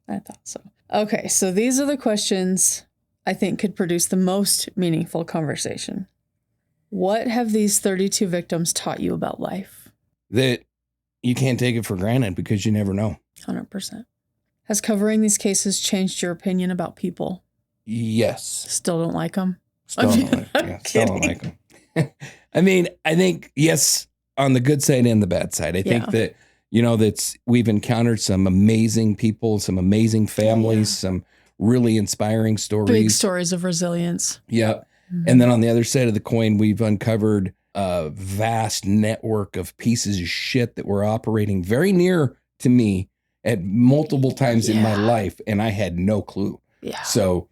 I thought so. Okay, so these are the questions I think could produce the most meaningful conversation. What have these 32 victims taught you about life? That you can't take it for granted because you never know. 100%. Has covering these cases changed your opinion about people? Yes. Still don't like them? Still don't like them. I mean, I think, yes, on the good side and the bad side. I think that, we've encountered some amazing people, some amazing families, some really inspiring stories. Big stories of resilience. Yeah. And then on the other side of the coin, we've uncovered a vast network of pieces of shit that were operating very near to me at multiple times in my life, and I had no clue. Yeah. So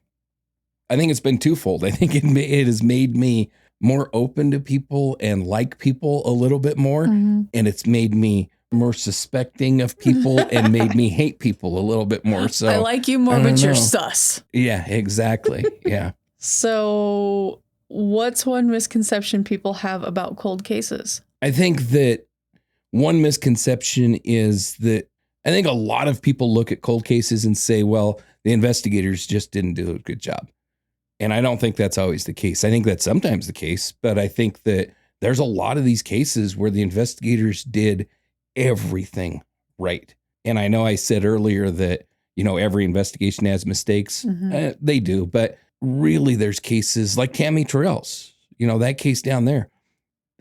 I think it's been twofold. I think it has made me more open to people and like people a little bit more, and it's made me more suspecting of people and made me hate people a little bit more. So I like you more, but you're sus. Yeah, exactly. Yeah. So what's one misconception people have about cold cases? I think that one misconception is that I think a lot of people look at cold cases and say, well, the investigators just didn't do a good job. And I don't think that's always the case. I think that's sometimes the case, but I think that there's a lot of these cases where the investigators did everything right. And I know I said earlier that, every investigation has mistakes. They do, but really there's cases like Cammie Terrell's, that case down there.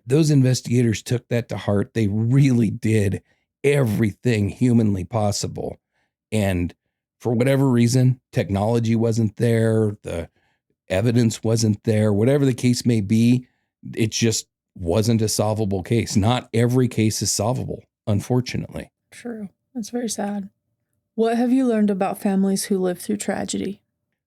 Those investigators took that to heart. They really did everything humanly possible. And for whatever reason, technology wasn't there, the evidence wasn't there, whatever the case may be, it just wasn't a solvable case. Not every case is solvable, unfortunately. True. That's very sad. What have you learned about families who live through tragedy?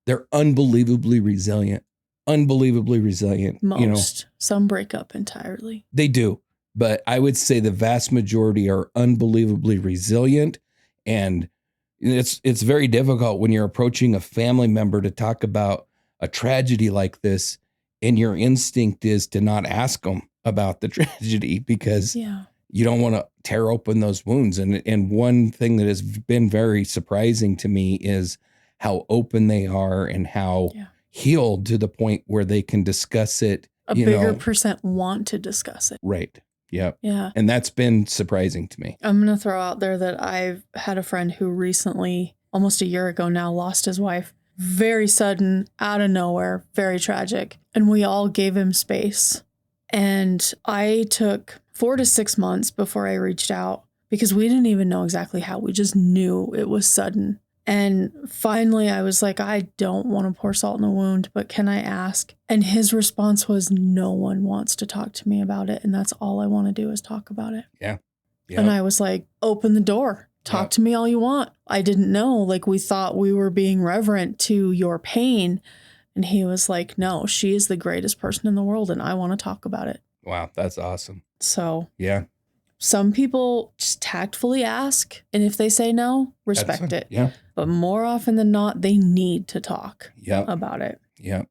They're unbelievably resilient. Unbelievably resilient. Most. Some break up entirely. They do. But I would say the vast majority are unbelievably resilient. And it's very difficult when you're approaching a family member to talk about a tragedy like this, and your instinct is to not ask them about the tragedy because you don't want to tear open those wounds. And one thing that has been very surprising to me is how open they are and how healed to the point where they can discuss it. A bigger percent want to discuss it. Right. Yeah. Yeah. And that's been surprising to me. I'm going to throw out there that I've had a friend who recently, almost a year ago now, lost his wife. Very sudden, out of nowhere, very tragic. And we all gave him space. And I took 4 to 6 months before I reached out because we didn't even know exactly how. We just knew it was sudden. And finally, I was like, I don't want to pour salt in the wound, but can I ask? And his response was, no one wants to talk to me about it. And that's all I want to do is talk about it. Yeah. And I was like, open the door. Talk to me all you want. I didn't know. Like, we thought we were being reverent to your pain. And he was like, no, she is the greatest person in the world. And I want to talk about it. Wow. That's awesome. So yeah. Some people just tactfully ask. And if they say no, respect it. Yeah. But more often than not, they need to talk about it. Yeah.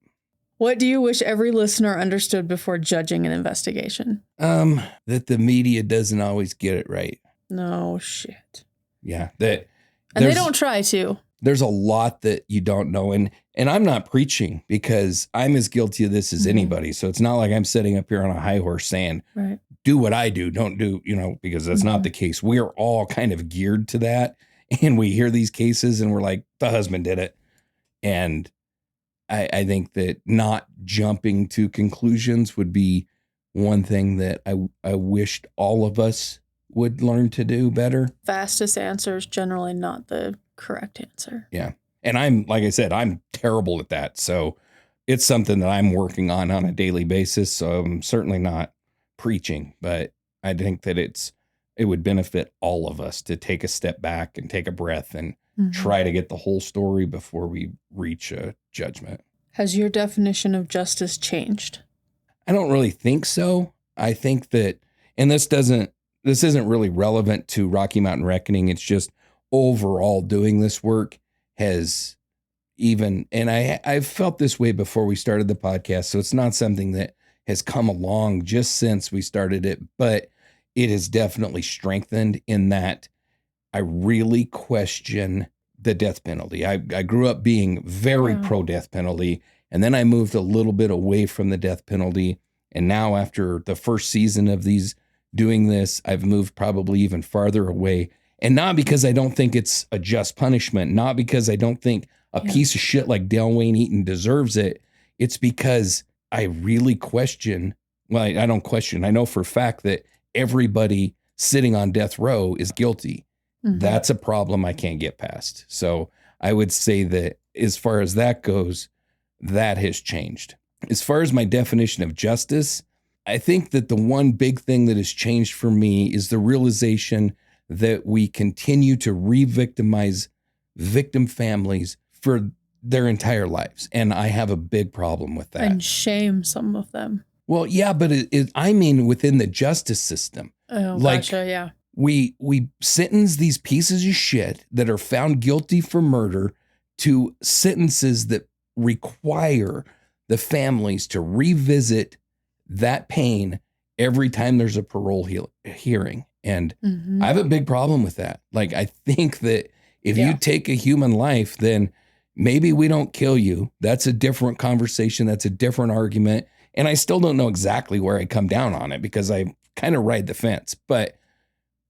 What do you wish every listener understood before judging an investigation? That the media doesn't always get it right. No shit. Yeah. And they don't try to. There's a lot that you don't know. And I'm not preaching because I'm as guilty of this as anybody. So it's not like I'm sitting up here on a high horse saying, do what I do, don't do, because that's not the case. We are all kind of geared to that. And we hear these cases and we're like, the husband did it. And I think that not jumping to conclusions would be one thing that I wished all of us would learn to do better. Fastest answer is generally not the correct answer. Yeah. And like I said, I'm terrible at that. So it's something that I'm working on a daily basis. So I'm certainly not preaching, but I think that it would benefit all of us to take a step back and take a breath and try to get the whole story before we reach a judgment. Has your definition of justice changed? I don't really think so. I think that, and this doesn't this isn't really relevant to Rocky Mountain Reckoning. It's just overall doing this work has and I've felt this way before we started the podcast. So it's not something that has come along just since we started it, but it has definitely strengthened in that I really question the death penalty. I grew up being very pro death penalty, and then I moved a little bit away from the death penalty. And now after the first season of doing this, I've moved probably even farther away. And not because I don't think it's a just punishment, not because I don't think a piece of shit like Dale Wayne Eaton deserves it. It's because I really question, well, I don't question. I know for a fact that everybody sitting on death row is guilty. Mm-hmm. That's a problem I can't get past. So I would say that as far as that goes, that has changed. As far as my definition of justice, I think that the one big thing that has changed for me is the realization that we continue to re-victimize victim families for their entire lives. And I have a big problem with that. And shame some of them. Well, yeah, but I mean within the justice system. Oh, like, gotcha, yeah. We sentence these pieces of shit that are found guilty for murder to sentences that require the families to revisit that pain every time there's a parole hearing. And I have a big problem with that. Like, I think that if you take a human life, then maybe we don't kill you. That's a different conversation. That's a different argument. And I still don't know exactly where I come down on it because I kind of ride the fence. But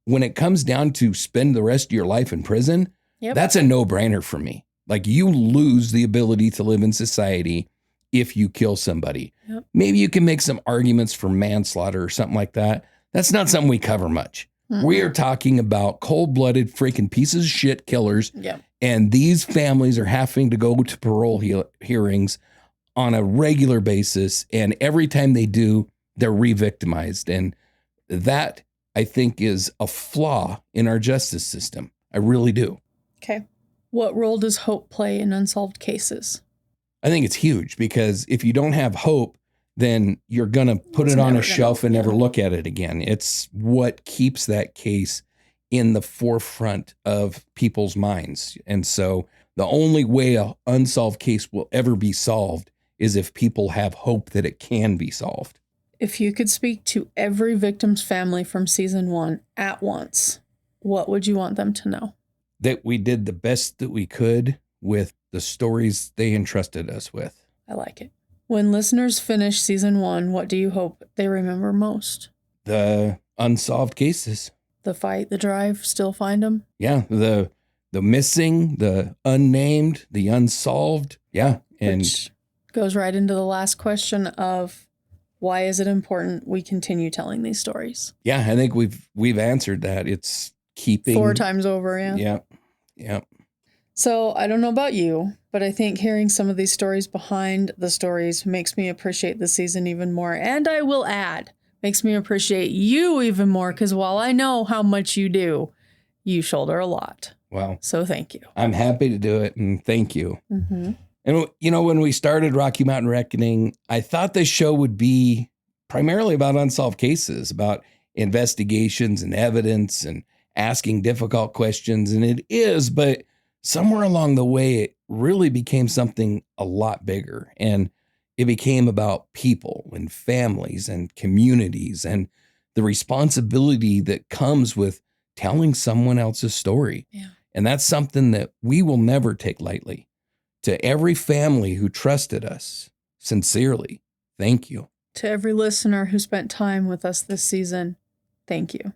when it comes down to spend the rest of your life in prison, that's a no-brainer for me. Like, you lose the ability to live in society if you kill somebody. Yep. Maybe you can make some arguments for manslaughter or something like that. That's not something we cover much. Mm-hmm. We are talking about cold-blooded freaking pieces of shit killers. Yep. And these families are having to go to parole hearings on a regular basis. And every time they do, they're re-victimized. And that, I think, is a flaw in our justice system. I really do. Okay. What role does hope play in unsolved cases? I think it's huge because if you don't have hope, then you're going to put it on a shelf and never look at it again. It's what keeps that case in the forefront of people's minds. And so the only way an unsolved case will ever be solved is if people have hope that it can be solved. If you could speak to every victim's family from season 1 at once, what would you want them to know? That we did the best that we could with the stories they entrusted us with. I like it. When listeners finish season 1, what do you hope they remember most? The unsolved cases. The fight, the drive, still find them? Yeah, the missing, the unnamed, the unsolved. Yeah. And which goes right into the last question of why is it important we continue telling these stories? Yeah, I think we've answered that. It's keeping 4 times over, yeah. Yeah. Yeah. So I don't know about you, but I think hearing some of these stories behind the stories makes me appreciate the season even more. And I will add, makes me appreciate you even more because while I know how much you do, you shoulder a lot. Wow. So thank you. I'm happy to do it, and thank you. Mm-hmm. And, you know, when we started Rocky Mountain Reckoning, I thought this show would be primarily about unsolved cases, about investigations and evidence and asking difficult questions. And it is, but somewhere along the way, it really became something a lot bigger. And it became about people and families and communities and the responsibility that comes with telling someone else's story. Yeah. And that's something that we will never take lightly. To every family who trusted us, sincerely, thank you. To every listener who spent time with us this season, thank you.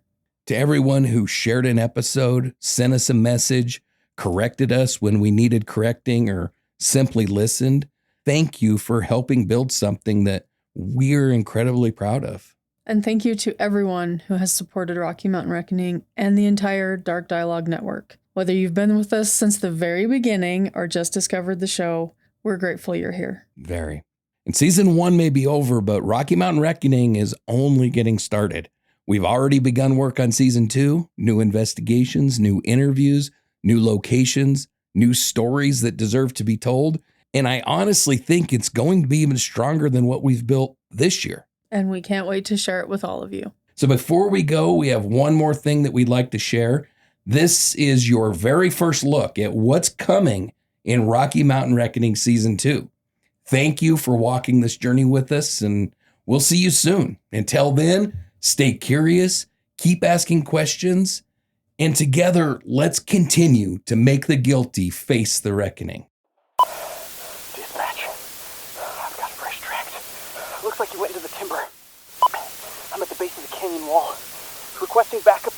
To everyone who shared an episode, sent us a message, corrected us when we needed correcting, or simply listened, thank you for helping build something that we're incredibly proud of. And thank you to everyone who has supported Rocky Mountain Reckoning and the entire Dark Dialogue Network. Whether you've been with us since the very beginning or just discovered the show, we're grateful you're here. Very. And season 1 may be over, but Rocky Mountain Reckoning is only getting started. We've already begun work on season 2, new investigations, new interviews, new locations, new stories that deserve to be told. And I honestly think it's going to be even stronger than what we've built this year. And we can't wait to share it with all of you. So before we go, we have one more thing that we'd like to share. This is your very first look at what's coming in Rocky Mountain Reckoning Season 2. Thank you for walking this journey with us, and we'll see you soon. Until then, stay curious, keep asking questions, and together, let's continue to make the guilty face the reckoning. Dispatch. I've got fresh tracks. Looks like you went into the timber. I'm at the base of the canyon wall. Requesting backup.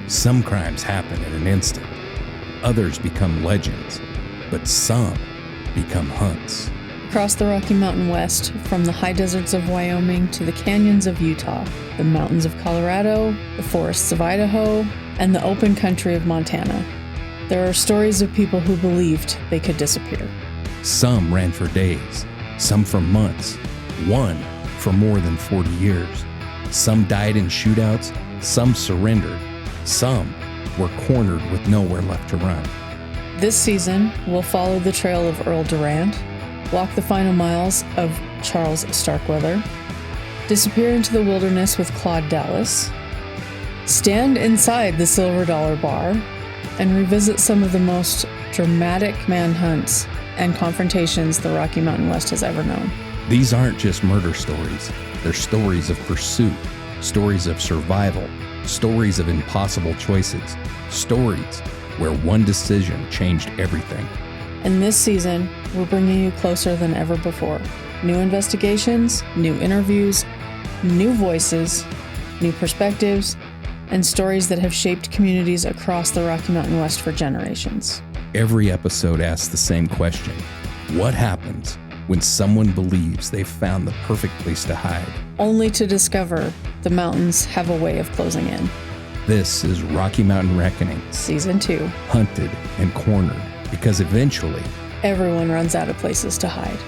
Some crimes happen in an instant. Others become legends, but some become hunts. Across the Rocky Mountain West, from the high deserts of Wyoming to the canyons of Utah, the mountains of Colorado, the forests of Idaho, and the open country of Montana, there are stories of people who believed they could disappear. Some ran for days, some for months, one for more than 40 years. Some died in shootouts, some surrendered, some were cornered with nowhere left to run. This season, we'll follow the trail of Earl Durant, walk the final miles of Charles Starkweather, disappear into the wilderness with Claude Dallas, stand inside the Silver Dollar Bar, and revisit some of the most dramatic manhunts and confrontations the Rocky Mountain West has ever known. These aren't just murder stories. They're stories of pursuit, stories of survival, stories of impossible choices, stories where one decision changed everything. And this season, we're bringing you closer than ever before. New investigations, new interviews, new voices, new perspectives, and stories that have shaped communities across the Rocky Mountain West for generations. Every episode asks the same question. What happens when someone believes they've found the perfect place to hide? Only to discover the mountains have a way of closing in. This is Rocky Mountain Reckoning, Season 2. Hunted and cornered, because eventually everyone runs out of places to hide.